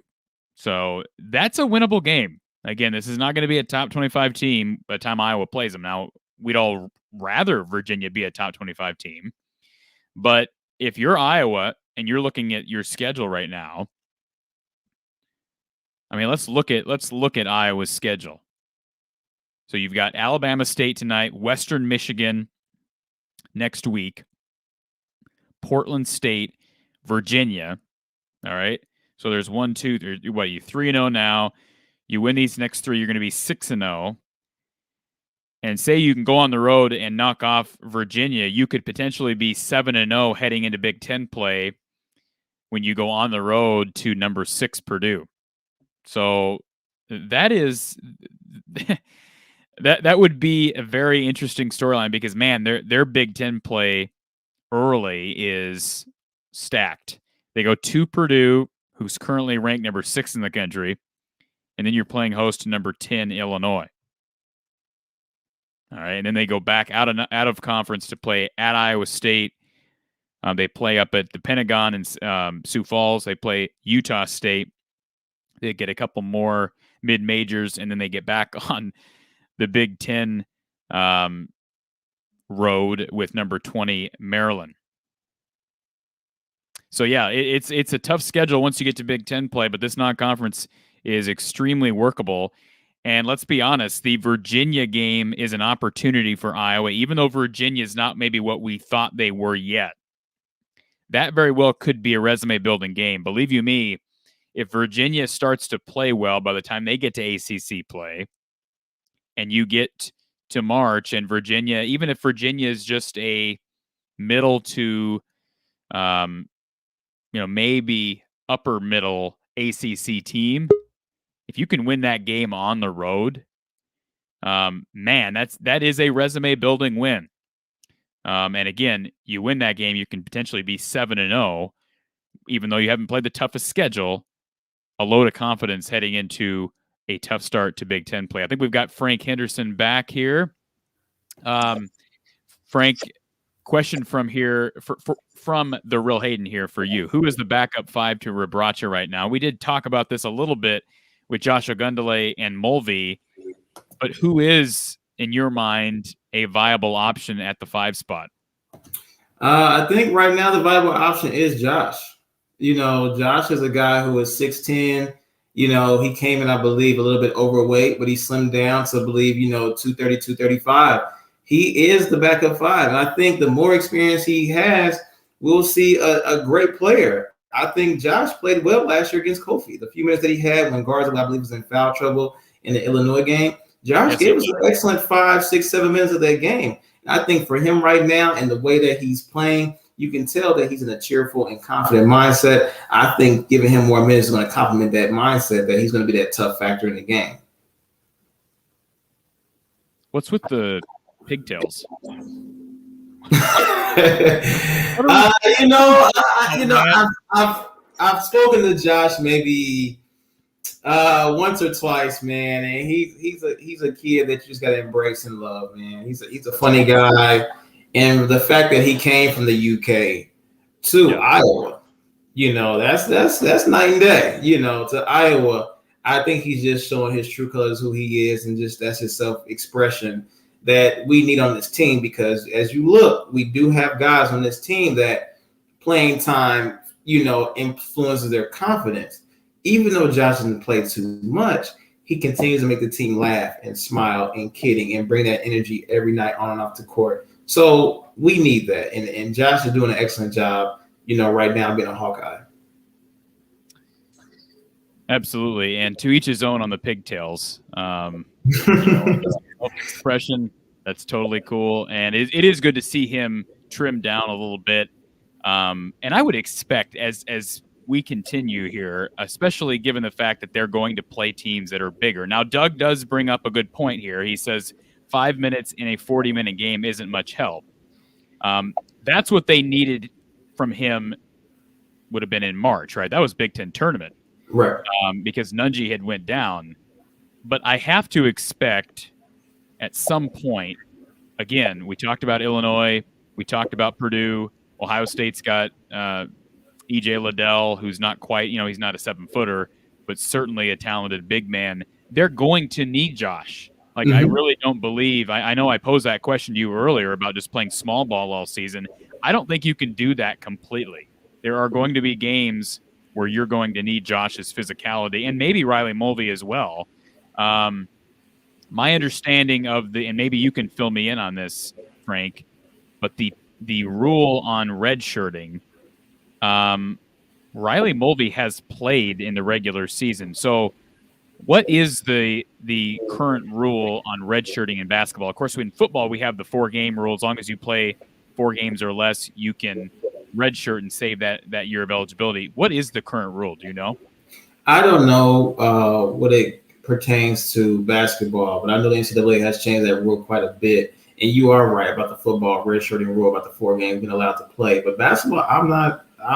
So that's a winnable game. Again, this is not going to be a top 25 team by the time Iowa plays them. Now, we'd all rather Virginia be a top 25 team. But if you're Iowa and you're looking at your schedule right now, I mean, let's look at Iowa's schedule. So you've got Alabama State tonight, Western Michigan next week, Portland State, Virginia. All right. So there's 1, 2, 3, what are you 3-0 now? You win these next 3, you're going to be 6-0. And say you can go on the road and knock off Virginia, you could potentially be 7-0 heading into Big Ten play when you go on the road to number 6 Purdue. So that is That would be a very interesting storyline because, man, their Big Ten play early is stacked. They go to Purdue, who's currently ranked number 6 in the country, and then you're playing host to number 10 Illinois. All right, and then they go back out of conference to play at Iowa State. They play up at the Pentagon in Sioux Falls. They play Utah State. They get a couple more mid-majors, and then they get back on the Big Ten road with number 20 Maryland. So yeah, it's a tough schedule once you get to Big Ten play, but this non-conference is extremely workable. And let's be honest, the Virginia game is an opportunity for Iowa, even though Virginia is not maybe what we thought they were yet. That very well could be a resume-building game. Believe you me, if Virginia starts to play well by the time they get to ACC play, and you get to March, and Virginia, even if Virginia is just a middle to, maybe upper middle ACC team, if you can win that game on the road, man, that is a resume-building win. And again, you win that game, you can potentially be 7-0, even though you haven't played the toughest schedule. A load of confidence heading into a tough start to Big Ten play. I think we've got Frank Henderson back here. Frank, question from here from the Real Hayden here for you. Who is the backup 5 to Rebracha right now? We did talk about this a little bit with Josh Ogundele and Mulvey, but who is, in your mind, a viable option at the 5 spot? I think right now the viable option is Josh. Josh is a guy who is 6'10". He came in, I believe, a little bit overweight, but he slimmed down to, I believe, 230, 235. He is the backup 5. And I think the more experience he has, we'll see a great player. I think Josh played well last year against Kofi. The few minutes that he had when Garza, I believe, was in foul trouble in the Illinois game, Josh gave us an excellent 5, 6, 7 minutes of that game. And I think for him right now and the way that he's playing, you can tell that he's in a cheerful and confident mindset. I think giving him more minutes is going to complement that mindset that he's going to be that tough factor in the game. What's with the pigtails? I've spoken to Josh maybe once or twice, man, and he's a kid that you just got to embrace and love, man. He's a funny guy. And the fact that he came from the UK to Iowa, that's night and day, to Iowa. I think he's just showing his true colors, who he is, and just that's his self-expression that we need on this team. Because as you look, we do have guys on this team that playing time, influences their confidence. Even though Josh doesn't play too much, he continues to make the team laugh and smile and kidding and bring that energy every night on and off the court. So we need that. And Josh is doing an excellent job, right now being a Hawkeye. Absolutely. And to each his own on the pigtails. Expression, that's totally cool. And it is good to see him trim down a little bit. And I would expect as we continue here, especially given the fact that they're going to play teams that are bigger. Now, Doug does bring up a good point here. He says 5 minutes in a 40-minute game isn't much help. That's what they needed from him would have been in March, right? That was Big Ten tournament. Right. Because Nunji had went down. But I have to expect at some point, again, we talked about Illinois, we talked about Purdue, Ohio State's got E.J. Liddell, who's not quite, he's not a 7-footer, but certainly a talented big man. They're going to need Josh. Like, I really don't believe, I know I posed that question to you earlier about just playing small ball all season. I don't think you can do that completely. There are going to be games where you're going to need Josh's physicality and maybe Riley Mulvey as well. My understanding of and maybe you can fill me in on this, Frank, but the rule on redshirting, Riley Mulvey has played in the regular season. So what is the current rule on redshirting in basketball? Of course, in football, we have the 4-game rule. As long as you play 4 games or less, you can redshirt and save that year of eligibility. What is the current rule? Do you know? I don't know what it pertains to basketball, but I know the NCAA has changed that rule quite a bit. And you are right about the football redshirting rule, about the 4 games being allowed to play. But basketball, I'm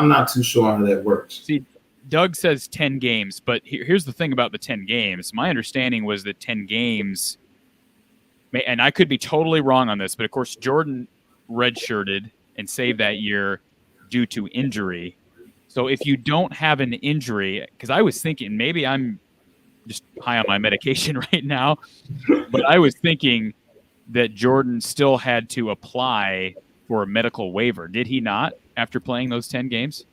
not too sure on how that works. See, Doug says 10 games, but here's the thing about the 10 games. My understanding was that 10 games, and I could be totally wrong on this, but of course Jordan redshirted and saved that year due to injury. So if you don't have an injury, because I was thinking maybe I'm just high on my medication right now, but I was thinking that Jordan still had to apply for a medical waiver. Did he not after playing those 10 games?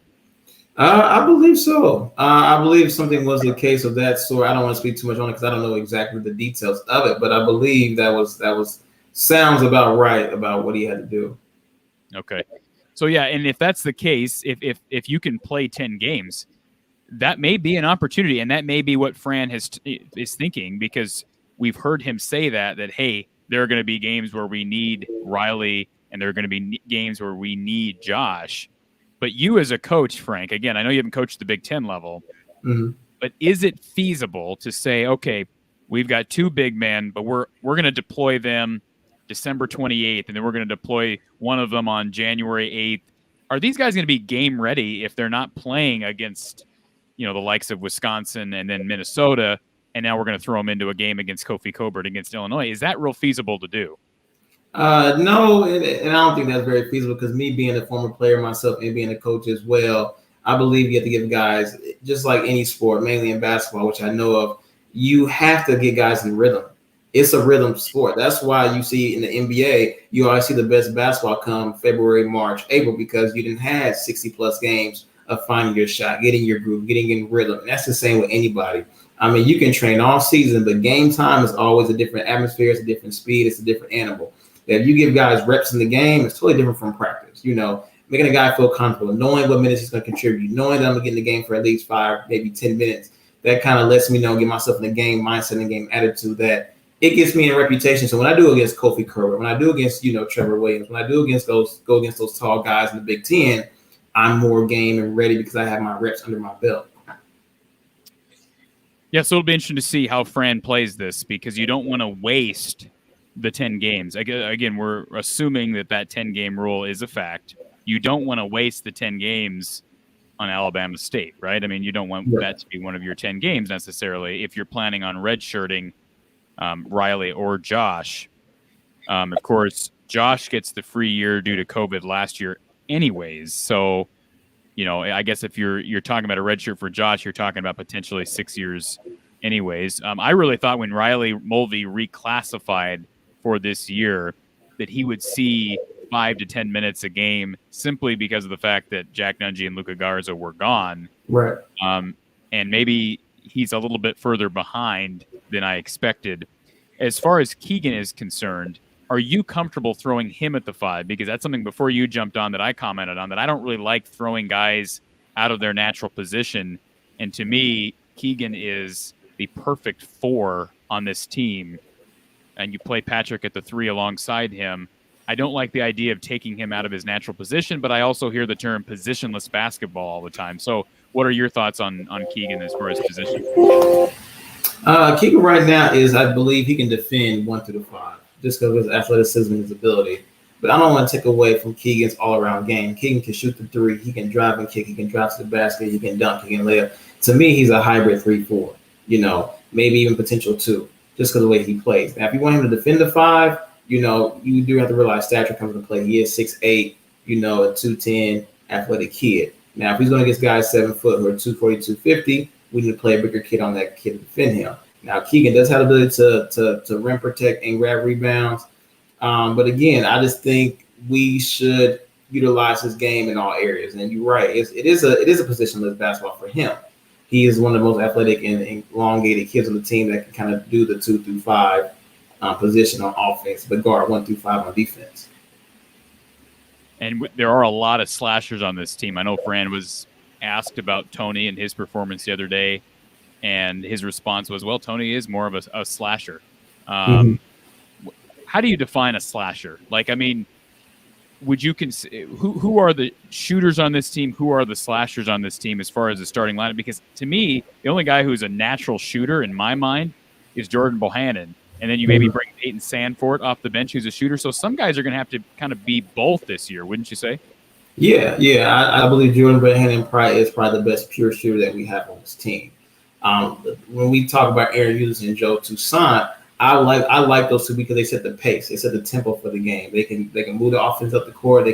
I believe so. I believe something was the case of that sort. I don't want to speak too much on it because I don't know exactly the details of it, but I believe that was sounds about right about what he had to do. Okay. So yeah, and if that's the case, if you can play 10 games, that may be an opportunity, and that may be what Fran is thinking, because we've heard him say that hey, there are going to be games where we need Riley, and there are going to be games where we need Josh. But you as a coach, Frank, again, I know you haven't coached the Big Ten level, but is it feasible to say, okay, we've got 2 big men, but we're going to deploy them December 28th, and then we're going to deploy one of them on January 8th. Are these guys going to be game ready if they're not playing against, the likes of Wisconsin and then Minnesota, and now we're going to throw them into a game against Kofi Cockburn against Illinois? Is that real feasible to do? No, and I don't think that's very feasible, because me being a former player myself and being a coach as well, I believe you have to give guys, just like any sport, mainly in basketball, which I know of, you have to get guys in rhythm. It's a rhythm sport. That's why you see in the NBA, you always see the best basketball come February, March, April, because you didn't have 60-plus games of finding your shot, getting your groove, getting in rhythm. And that's the same with anybody. I mean, you can train all season, but game time is always a different atmosphere. It's a different speed. It's a different animal. If you give guys reps in the game, it's totally different from practice. Making a guy feel comfortable, knowing what minutes he's going to contribute, knowing that I'm going to get in the game for at least 5, maybe 10 minutes. That kind of lets me know, get myself in the game mindset and game attitude, that it gets me a reputation. So when I do against Kofi Cockburn, when I do against, Trevor Williams, when I do go against those tall guys in the Big Ten, I'm more game and ready because I have my reps under my belt. Yeah, so it'll be interesting to see how Fran plays this, because you don't want to waste the 10 games. Again, we're assuming that 10-game rule is a fact. You don't want to waste the 10 games on Alabama State, right? I mean, you don't want that to be one of your 10 games necessarily if you're planning on redshirting Riley or Josh. Of course, Josh gets the free year due to COVID last year anyways. So, I guess if you're talking about a redshirt for Josh, you're talking about potentially 6 years anyways. I really thought when Riley Mulvey reclassified for this year that he would see 5 to 10 minutes a game, simply because of the fact that Jack Nunge and Luka Garza were gone. Right. And maybe he's a little bit further behind than I expected. As far as Keegan is concerned, are you comfortable throwing him at the 5? Because that's something before you jumped on that I commented on, that I don't really like throwing guys out of their natural position. And to me, Keegan is the perfect 4 on this team. And you play Patrick at the 3 alongside him. I don't like the idea of taking him out of his natural position, but I also hear the term positionless basketball all the time. So what are your thoughts on Keegan as far as position? Keegan right now is, I believe he can defend 1 through 5, just because of his athleticism and his ability. But I don't want to take away from Keegan's all-around game. Keegan can shoot the 3. He can drive and kick. He can drive to the basket. He can dunk. He can lay up. To me, he's a hybrid 3-4, maybe even potential 2, just because of the way he plays. Now, if you want him to defend the 5, you do have to realize stature comes into play. He is 6'8", a 210 athletic kid. Now, if he's going to get guys 7 foot who are 240, 250, we need to play a bigger kid on that kid to defend him. Now, Keegan does have the ability to rim protect and grab rebounds. But again, I just think we should utilize his game in all areas. And you're right, it is a positionless basketball for him. He is one of the most athletic and elongated kids on the team that can kind of do the 2 through 5 position on offense, but guard 1 through 5 on defense. And there are a lot of slashers on this team. I know Fran was asked about Tony and his performance the other day, and his response was, well, Tony is more of a slasher. How do you define a slasher? Would you who are the shooters on this team? Who are the slashers on this team as far as the starting lineup? Because to me, the only guy who's a natural shooter in my mind is Jordan Bohannon. And then you maybe bring Peyton Sandfort off the bench, who's a shooter. So some guys are going to have to kind of be both this year, wouldn't you say? Yeah. I believe Jordan Bohannon is probably the best pure shooter that we have on this team. When we talk about Aaron Ulis and Joe Toussaint, I like those two because they set the pace, they set the tempo for the game. They can move the offense up the court. They're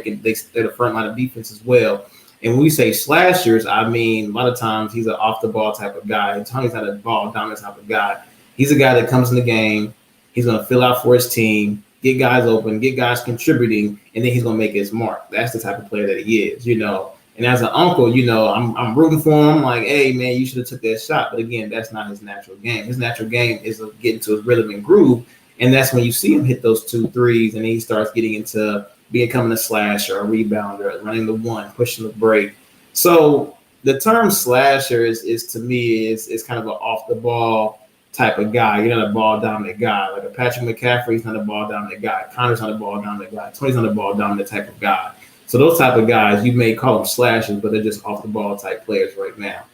the front line of defense as well. And when we say slashers, I mean a lot of times he's an off the ball type of guy. Tony's not a ball dominant type of guy. He's a guy that comes in the game. He's going to fill out for his team, get guys open, get guys contributing, and then he's going to make his mark. That's the type of player that he is, And as an uncle, I'm rooting for him. Like, hey, man, you should have took that shot. But again, that's not his natural game. His natural game is to get into his rhythm and groove. And that's when you see him hit those 2 threes, and then he starts getting into becoming a slasher, a rebounder, running the one, pushing the break. So the term slasher is to me is kind of an off the ball type of guy. You're not a ball dominant guy. Like a Patrick McCaffrey's not a ball dominant guy. Connor's not a ball dominant guy. Tony's not a ball dominant type of guy. So those type of guys, you may call them slashers, but they're just off the ball type players right now.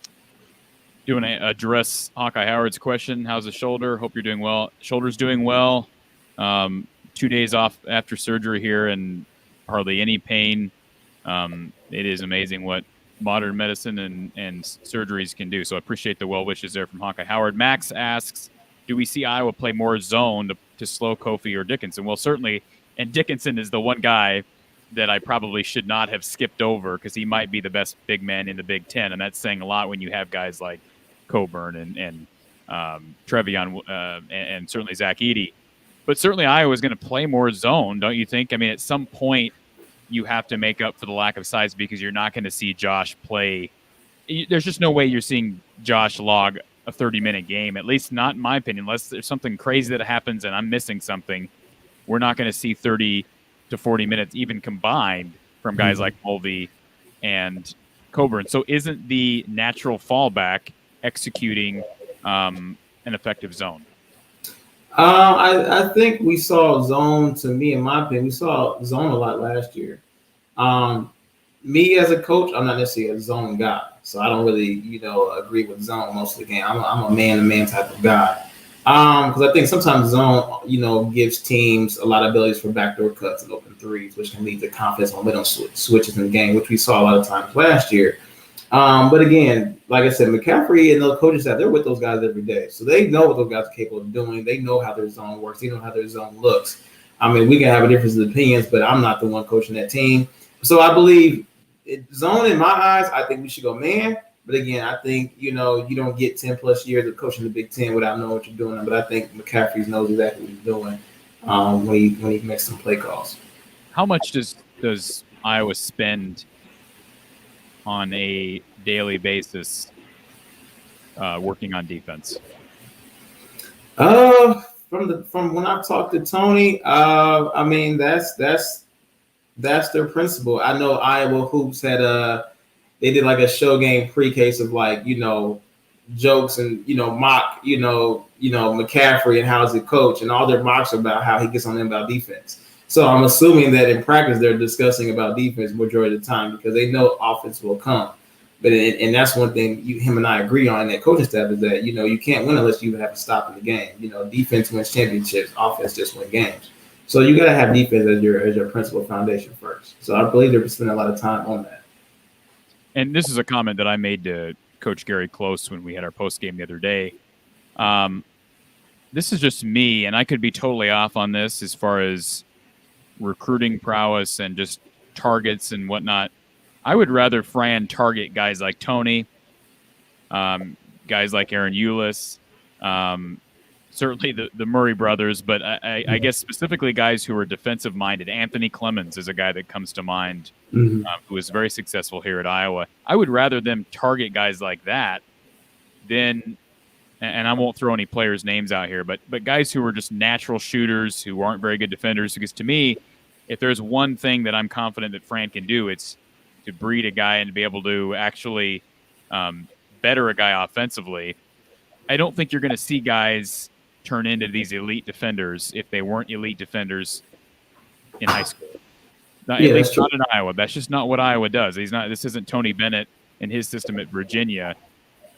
Do you want to address Hawkeye Howard's question? How's the shoulder? Hope you're doing well. Shoulder's doing well. 2 days off after surgery here and hardly any pain. It is amazing what modern medicine and surgeries can do. So I appreciate the well wishes there from Hawkeye Howard. Max asks, do we see Iowa play more zone to slow Kofi or Dickinson? Well, certainly, and Dickinson is the one guy that I probably should not have skipped over because he might be the best big man in the Big Ten, and that's saying a lot when you have guys like Coburn and Trevion and certainly Zach Edey. But certainly Iowa's going to play more zone, don't you think? I mean, at some point, you have to make up for the lack of size because you're not going to see Josh play. There's just no way you're seeing Josh log a 30-minute game, at least not in my opinion, unless there's something crazy that happens and I'm missing something. We're not going to see 30 to 40 minutes even combined from guys like Mulvey and Coburn. So isn't the natural fallback executing an effective zone? I think we saw zone, to me, in my opinion, we saw zone a lot last year. Me as a coach, I'm not necessarily a zone guy. So I don't really, agree with zone most of the game. I'm a man-to-man type of guy. Because I think sometimes zone, gives teams a lot of abilities for backdoor cuts and open threes, which can lead to confidence momentum switches in the game, which we saw a lot of times last year. But again, like I said, McCaffrey and the coaches they're with those guys every day. So they know what those guys are capable of doing. They know how their zone works. They know how their zone looks. I mean, we can have a difference of opinions, but I'm not the one coaching that team. So I believe zone in my eyes, I think we should go man. But again, I think, you don't get 10 plus years of coaching the Big Ten without knowing what you're doing. But I think McCaffrey knows exactly what he's doing when he makes some play calls. How much does Iowa spend on a daily basis working on defense? From when I've talked to Tony, I mean that's their principle. I know Iowa Hoops had they did like a show game pre-case of jokes and mock McCaffrey and how he's a coach, and all their mocks are about how he gets on them about defense. So I'm assuming that in practice they're discussing about defense majority of the time because they know offense will come. But and that's one thing him and I agree on in that coaching staff is that you can't win unless you have a stop in the game. Defense wins championships, offense just wins games. So you got to have defense as your principal foundation first. So I believe they're spending a lot of time on that. And this is a comment that I made to Coach Gary Close when we had our post game the other day. This is just me, and I could be totally off on this as far as recruiting prowess and just targets and whatnot. I would rather Fran target guys like Tony, guys like Aaron Ulis, certainly the Murray brothers, but I guess specifically guys who are defensive minded. Anthony Clemens is a guy that comes to mind, who was very successful here at Iowa. I would rather them target guys like that than, and I won't throw any players' names out here, but guys who are just natural shooters who aren't very good defenders. Because to me, if there's one thing that I'm confident that Fran can do, it's to breed a guy and to be able to actually better a guy offensively. I don't think you're going to see guys turn into these elite defenders if they weren't elite defenders in high school. At least not in Iowa. That's just not what Iowa does. This isn't Tony Bennett and his system at Virginia.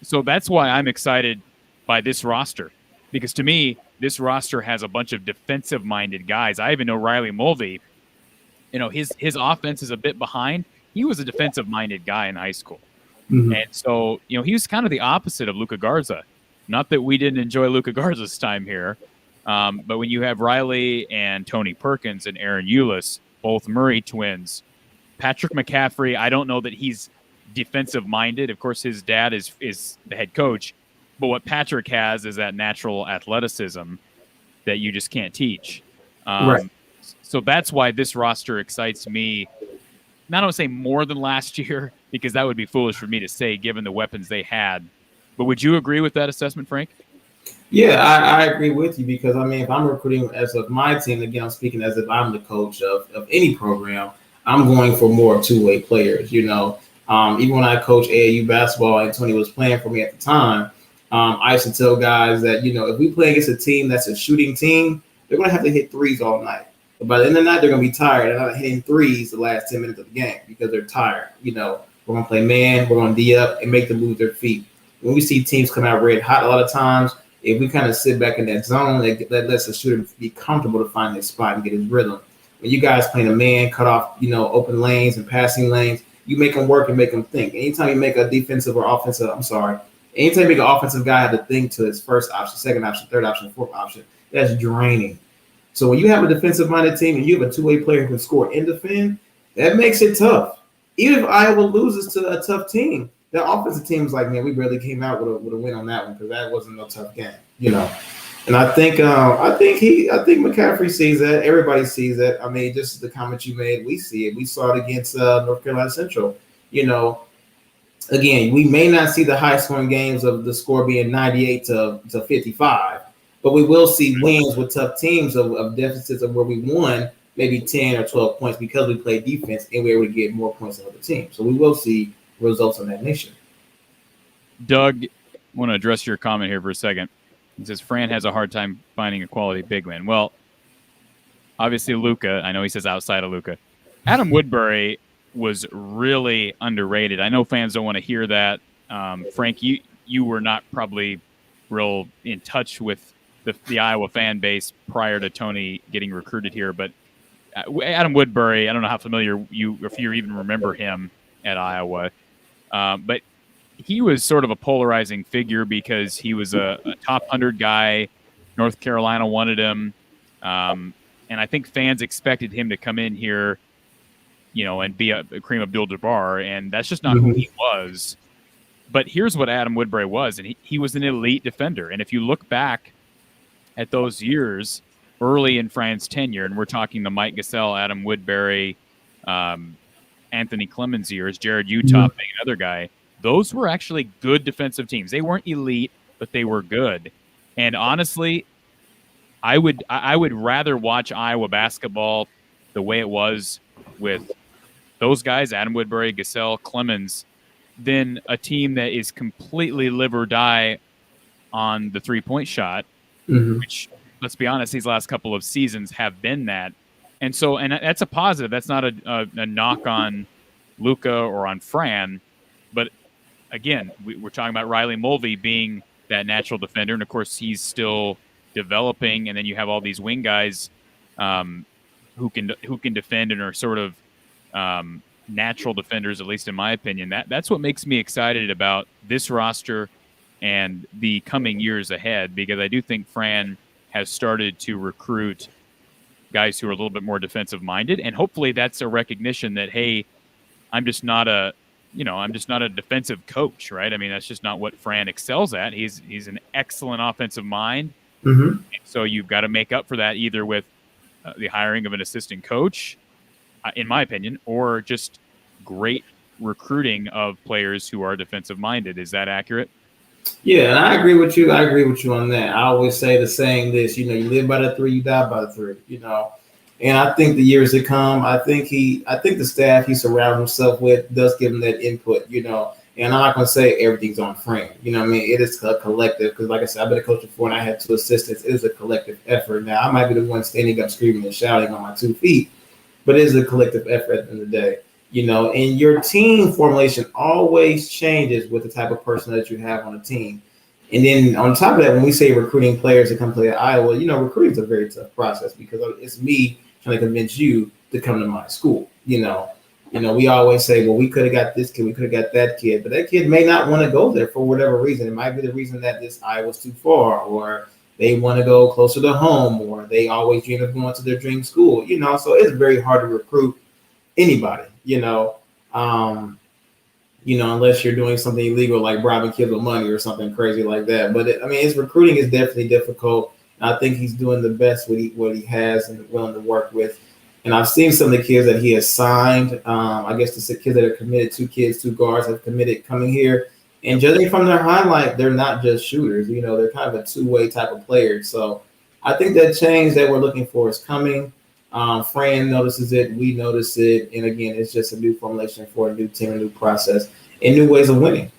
So that's why I'm excited by this roster. Because to me, this roster has a bunch of defensive-minded guys. I even know Riley Mulvey, his offense is a bit behind. He was a defensive-minded guy in high school. Mm-hmm. And so, he was kind of the opposite of Luka Garza. Not that we didn't enjoy Luka Garza's time here, but when you have Riley and Tony Perkins and Aaron Eulis, both Murray twins, Patrick McCaffrey, I don't know that he's defensive-minded. Of course, his dad is the head coach. But what Patrick has is that natural athleticism that you just can't teach. Right. So that's why this roster excites me. Not to say more than last year, because that would be foolish for me to say given the weapons they had. But would you agree with that assessment, Frank? Yeah, I agree with you because, if I'm recruiting as of my team, again, I'm speaking as if I'm the coach of any program, I'm going for more two-way players, Even when I coached AAU basketball and Tony was playing for me at the time, I used to tell guys that, if we play against a team that's a shooting team, they're going to have to hit threes all night. But by the end of the night, they're going to be tired. They're not hitting threes the last 10 minutes of the game because they're tired. We're going to play man, we're going to D up and make them lose their feet. When we see teams come out red hot a lot of times, if we kind of sit back in that zone, that lets the shooter be comfortable to find his spot and get his rhythm. When you guys playing a man, cut off, open lanes and passing lanes, you make them work and make them think. Anytime you make a defensive or offensive, anytime you make an offensive guy have to think to his first option, second option, third option, fourth option, that's draining. So when you have a defensive-minded team and you have a two-way player who can score and defend, that makes it tough. Even if Iowa loses to a tough team, the offensive team is like, man, we barely came out with a win on that one because that wasn't no tough game, And I think McCaffrey sees that. Everybody sees that. Just the comment you made, we see it. We saw it against North Carolina Central. Again, we may not see the high-scoring games of the score being 98 to 55, but we will see wins with tough teams of deficits of where we won maybe 10 or 12 points because we played defense and we were able to get more points than other teams. So we will see results in that nation. Doug, I want to address your comment here for a second. He says Fran has a hard time finding a quality big man. Well, obviously Luka. I know he says outside of Luka. Adam Woodbury was really underrated. I know fans don't want to hear that. Frank, you were not probably real in touch with the Iowa fan base prior to Tony getting recruited here, but Adam Woodbury, I don't know how familiar if you even remember him at Iowa, but he was sort of a polarizing figure because he was a top 100 guy. North Carolina wanted him, and I think fans expected him to come in here, and be a Kareem Abdul-Jabbar, and that's just not who he was. But here's what Adam Woodbury was, and he was an elite defender. And if you look back at those years early in Fran's tenure, and we're talking the Mike Gasol, Adam Woodbury, Anthony Clemens years, Jared Utah being another guy, those were actually good defensive teams. They weren't elite, but they were good. And honestly, I would rather watch Iowa basketball the way it was with those guys, Adam Woodbury, Gasol, Clemens, than a team that is completely live or die on the three-point shot, which, let's be honest, these last couple of seasons have been that. And that's a positive. That's not a knock on Luka or on Fran. But again, we're talking about Riley Mulvey being that natural defender. And of course, he's still developing. And then you have all these wing guys who can defend and are sort of natural defenders, at least in my opinion. That's what makes me excited about this roster and the coming years ahead, because I do think Fran has started to recruit guys who are a little bit more defensive minded, and hopefully that's a recognition that, hey, I'm just not a defensive coach, right? That's just not what Fran excels at. He's an excellent offensive mind. So you've got to make up for that either with the hiring of an assistant coach, in my opinion, or just great recruiting of players who are defensive minded. Is that accurate? Yeah, and I agree with you. I agree with you on that. I always say the saying this, you live by the three, you die by the three, And I think the years to come, I think the staff he surrounds himself with does give him that input, And I'm not going to say everything's on Fran. It is a collective because, like I said, I've been a coach before and I had 2 assistants. It is a collective effort. Now, I might be the one standing up, screaming and shouting on my 2 feet, but it is a collective effort at the end of the day. And your team formulation always changes with the type of person that you have on the team. And then on top of that, when we say recruiting players to come play at Iowa, recruiting is a very tough process because it's me trying to convince you to come to my school. We always say, well, we could have got this kid, we could have got that kid, but that kid may not want to go there for whatever reason. It might be the reason that this Iowa's too far, or they want to go closer to home, or they always dream of going to their dream school. So it's very hard to recruit anybody. Unless you're doing something illegal like bribing kids with money or something crazy like that. But his recruiting is definitely difficult. I think he's doing the best what he has and willing to work with. And I've seen some of the kids that he has signed. I guess the kids that are committed, 2 guards have committed coming here. And judging from their highlight, they're not just shooters. They're kind of a two-way type of player. So I think that change that we're looking for is coming. Fran notices it. We notice it. And again, it's just a new formulation for a new team, a new process, and new ways of winning. I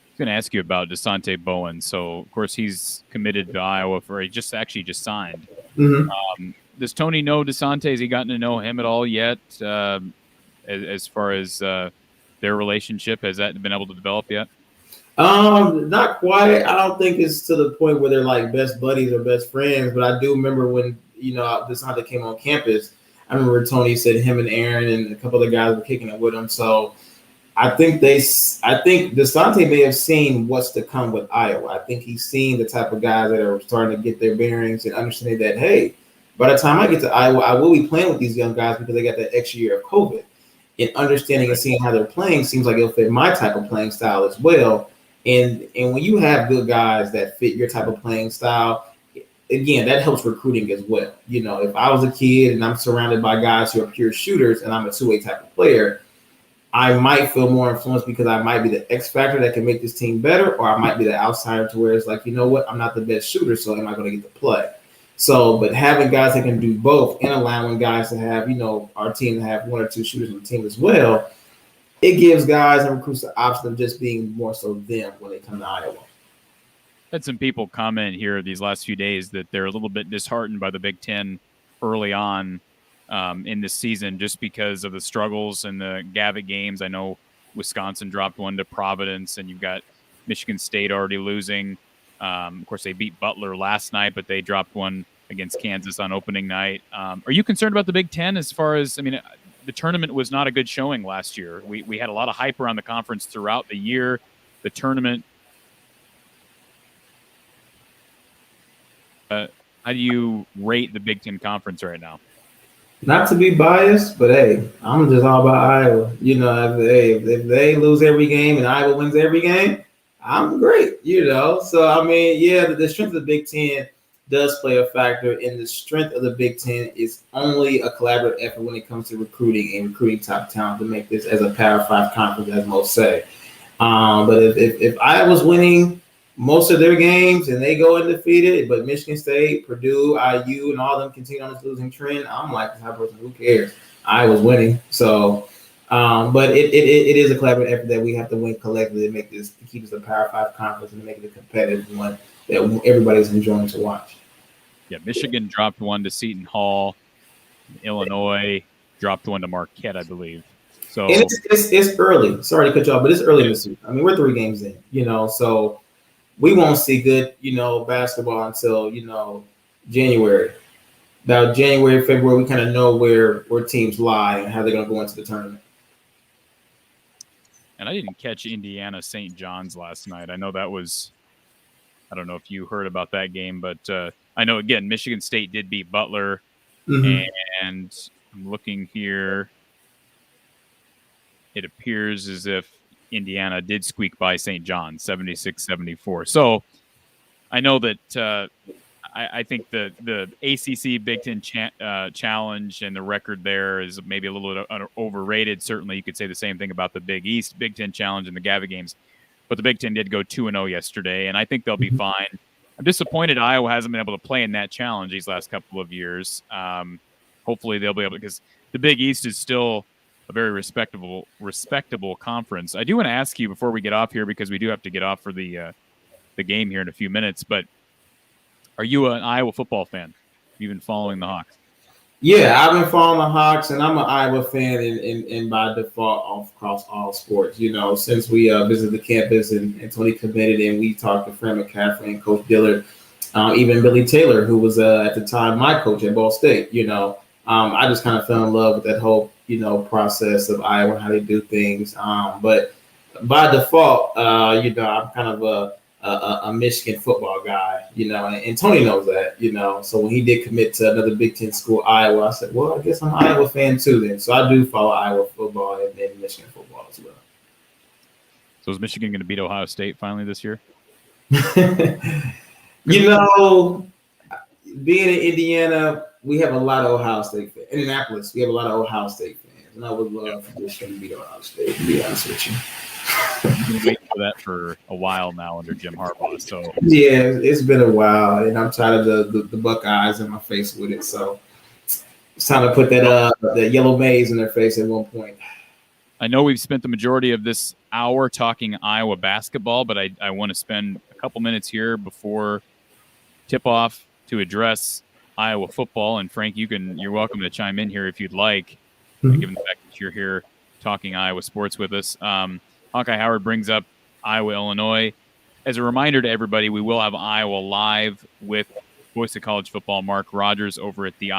was going to ask you about Desante Bowen. So, of course, he's committed to Iowa he just signed. Mm-hmm. Does Tony know Desante? Has he gotten to know him at all yet? As far as their relationship, has that been able to develop yet? Not quite. I don't think it's to the point where they're like best buddies or best friends. But I do remember when Desante came on campus. I remember Tony said him and Aaron and a couple of guys were kicking it with him. So I think Desante may have seen what's to come with Iowa. I think he's seen the type of guys that are starting to get their bearings and understanding that, hey, by the time I get to Iowa, I will be playing with these young guys because they got that extra year of COVID. And understanding and seeing how they're playing seems like it'll fit my type of playing style as well. And when you have good guys that fit your type of playing style, again, that helps recruiting as well. If I was a kid and I'm surrounded by guys who are pure shooters and I'm a two-way type of player, I might feel more influenced because I might be the X factor that can make this team better, or I might be the outsider to where it's like, you know what, I'm not the best shooter, so am I going to get to play? So, but having guys that can do both and allowing guys to have, our team to have 1 or 2 shooters on the team as well, it gives guys and recruits the option of just being more so them when they come to Iowa. Had some people comment here these last few days that they're a little bit disheartened by the Big Ten early on in this season just because of the struggles in the Gavitt games. I know Wisconsin dropped one to Providence, and you've got Michigan State already losing. Of course, they beat Butler last night, but they dropped one against Kansas on opening night. Are you concerned about the Big Ten as far as, the tournament was not a good showing last year. We had a lot of hype around the conference throughout the year. The tournament, how do you rate the Big Ten Conference right now? Not to be biased, but hey, I'm just all about Iowa. If they lose every game and Iowa wins every game, I'm great. So the strength of the Big Ten does play a factor, and the strength of the Big Ten is only a collaborative effort when it comes to recruiting and recruiting top talent to make this as a Power 5 conference, as most say. But if Iowa's winning most of their games and they go undefeated, but Michigan State, Purdue, IU, and all of them continue on this losing trend, I'm like, who cares? Iowa's winning. So, but it is a collaborative effort that we have to win collectively to keep this a Power 5 conference and make it a competitive one that everybody's enjoying to watch. Yeah, Michigan dropped one to Seton Hall. Illinois dropped one to Marquette, I believe. So and it's early. Sorry to cut you off, but it's early this year. We're 3 games in, so we won't see good, basketball until, January. About January, February, we kind of know where teams lie and how they're going to go into the tournament. And I didn't catch Indiana St. John's last night. I know that was, I don't know if you heard about that game, but I know, again, Michigan State did beat Butler. Mm-hmm. And I'm looking here. It appears as if Indiana did squeak by St. John, 76-74. So I know that I think the ACC Big Ten challenge and the record there is maybe a little bit overrated. Certainly, you could say the same thing about the Big East Big Ten challenge and the Gavitt games. But the Big Ten did go 2-0 yesterday, and I think they'll be fine. I'm disappointed Iowa hasn't been able to play in that challenge these last couple of years. Hopefully they'll be able to, because the Big East is still a very respectable conference. I do want to ask you before we get off here, because we do have to get off for the game here in a few minutes, but are you an Iowa football fan? Have you been following the Hawks? Yeah, I've been following the Hawks, and I'm an Iowa fan, and by default, across all sports. Since we visited the campus and Tony committed, and we talked to Fran McCaffrey and Coach Dillard, even Billy Taylor, who was at the time my coach at Ball State. I just kind of fell in love with that whole process of Iowa, how they do things. But by default, I'm kind of a Michigan football guy, and Tony knows that, So when he did commit to another Big Ten school, Iowa, I said, well, I guess I'm an Iowa fan too then. So I do follow Iowa football and Michigan football as well. So is Michigan going to beat Ohio State finally this year? Being in Indiana, we have a lot of Ohio State fans. In Indianapolis, we have a lot of Ohio State fans. And I would love for Michigan to beat Ohio State, to be honest with you. I've been waiting for that for a while now under Jim Harbaugh. So yeah, it's been a while, and I'm tired of the Buckeyes in my face with it. So it's time to put that yellow maize in their face at one point. I know we've spent the majority of this hour talking Iowa basketball, but I want to spend a couple minutes here before tip-off to address Iowa football. And Frank, you're welcome to chime in here if you'd like, given the fact that you're here talking Iowa sports with us. Hawkeye Howard brings up Iowa, Illinois. As a reminder to everybody, we will have Iowa live with Voice of College Football Mark Rogers over at the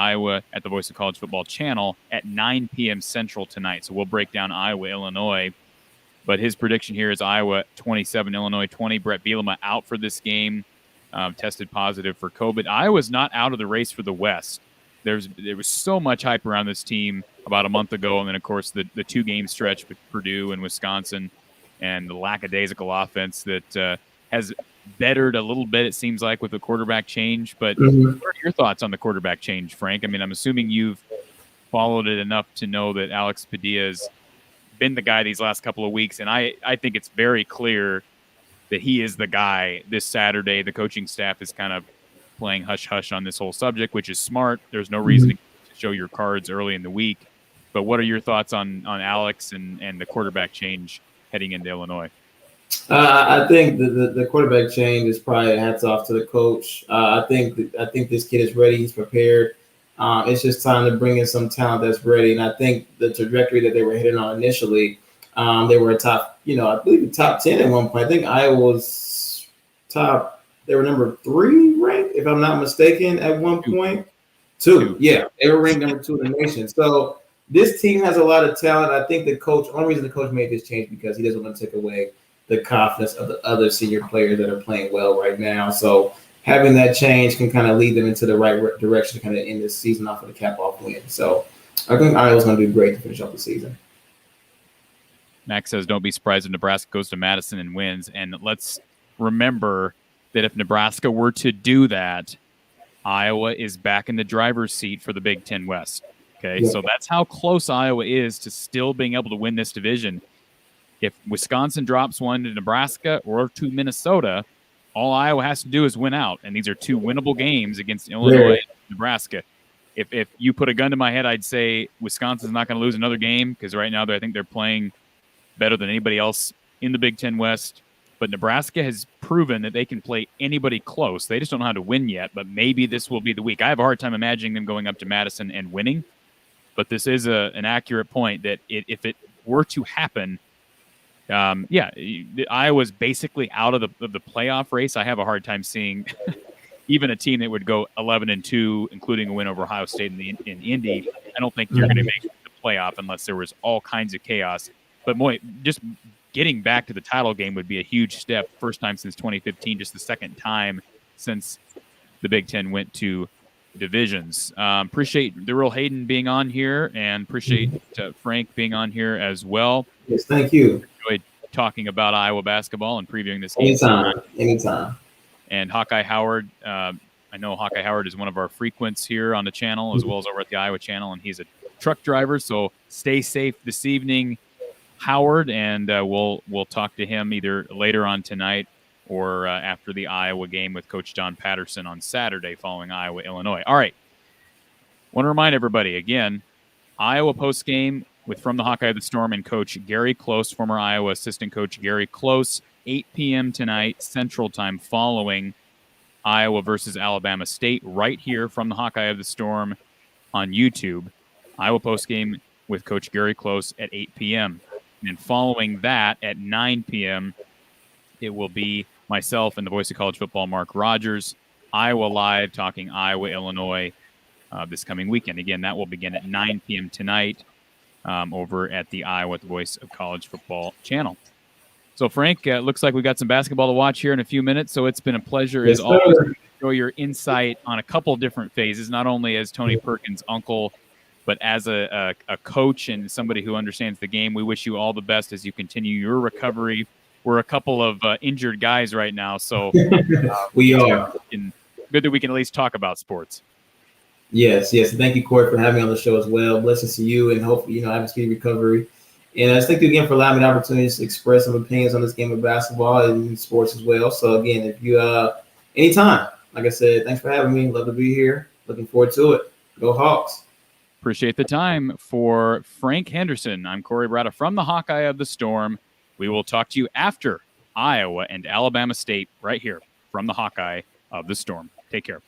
Voice of College Football channel at 9 p.m. Central tonight. So we'll break down Iowa, Illinois. But his prediction here is Iowa 27, Illinois 20. Brett Bielema out for this game, tested positive for COVID. Iowa's not out of the race for the West. There was so much hype around this team about a month ago, and then, of course, the two-game stretch with Purdue and Wisconsin and the lackadaisical offense that has bettered a little bit, it seems like, with the quarterback change. But what are your thoughts on the quarterback change, Frank? I mean, I'm assuming you've followed it enough to know that Alex Padilla's been the guy these last couple of weeks, and I think it's very clear that he is the guy this Saturday. The coaching staff is kind of playing hush-hush on this whole subject, which is smart. There's no reason to show your cards early in the week. But what are your thoughts on Alex and the quarterback change heading into Illinois? I think the quarterback change is probably hats off to the coach. I think this kid is ready. He's prepared. It's just time to bring in some talent that's ready. And I think the trajectory that they were hitting on initially, they were a top, I believe top 10 at one point. I think Iowa was top. They were number 3 ranked, if I'm not mistaken, at one point. 2. Yeah, they were ranked number 2 in the nation. So this team has a lot of talent. I think the only reason the coach made this change because he doesn't want to take away the confidence of the other senior players that are playing well right now. So having that change can kind of lead them into the right direction to kind of end this season off with a cap-off win. So I think Iowa's going to do great to finish off the season. Max says, don't be surprised if Nebraska goes to Madison and wins. And let's remember that if Nebraska were to do that, Iowa is back in the driver's seat for the Big Ten West. Okay, yeah. So that's how close Iowa is to still being able to win this division. If Wisconsin drops one to Nebraska or to Minnesota, all Iowa has to do is win out. And these are 2 winnable games against Illinois and Nebraska. If you put a gun to my head, I'd say Wisconsin's not going to lose another game because right now I think they're playing better than anybody else in the Big Ten West. But Nebraska has proven that they can play anybody close. They just don't know how to win yet, but maybe this will be the week. I have a hard time imagining them going up to Madison and winning, but this is an accurate point that if it were to happen, Iowa's basically out of the playoff race. I have a hard time seeing even a team that would go 11-2, including a win over Ohio State in Indy. I don't think you're going to make the playoff unless there was all kinds of chaos. But just getting back to the title game would be a huge step. First time since 2015, just the second time since the Big Ten went to divisions. Appreciate the real Hayden being on here and appreciate Frank being on here as well. Yes, thank you. Enjoyed talking about Iowa basketball and previewing this game. Anytime. And Hawkeye Howard, I know Hawkeye Howard is one of our frequents here on the channel as well as over at the Iowa channel, and he's a truck driver, so stay safe this evening, Howard, and we'll talk to him either later on tonight or after the Iowa game with Coach John Patterson on Saturday following Iowa, Illinois. All right. Want to remind everybody, again, Iowa postgame with From the Hawkeye of the Storm and Coach Gary Close, former Iowa assistant coach Gary Close, 8 p.m. tonight, Central Time, following Iowa versus Alabama State, right here from the Hawkeye of the Storm on YouTube. Iowa postgame with Coach Gary Close at 8 p.m. And following that at 9 p.m., it will be myself and the voice of college football, Mark Rogers, Iowa Live, talking Iowa, Illinois this coming weekend. Again, that will begin at 9 p.m. tonight over at the Iowa the Voice of College Football channel. So, Frank, looks like we got some basketball to watch here in a few minutes. So it's been a pleasure, as always, to show your insight on a couple different phases, not only as Tony Perkins' uncle, but as a coach and somebody who understands the game. We wish you all the best as you continue your recovery. We're a couple of injured guys right now, so we are. Good that we can at least talk about sports. Yes. Thank you, Cory, for having me on the show as well. Blessings to you, and hopefully, have a speedy recovery. And I thank you again for allowing me the opportunity to express some opinions on this game of basketball and sports as well. So again, if you anytime, like I said, thanks for having me. Love to be here. Looking forward to it. Go Hawks. Appreciate the time. For Frank Henderson, I'm Cory Brada from the Hawkeye of the Storm. We will talk to you after Iowa and Alabama State right here from the Hawkeye of the Storm. Take care.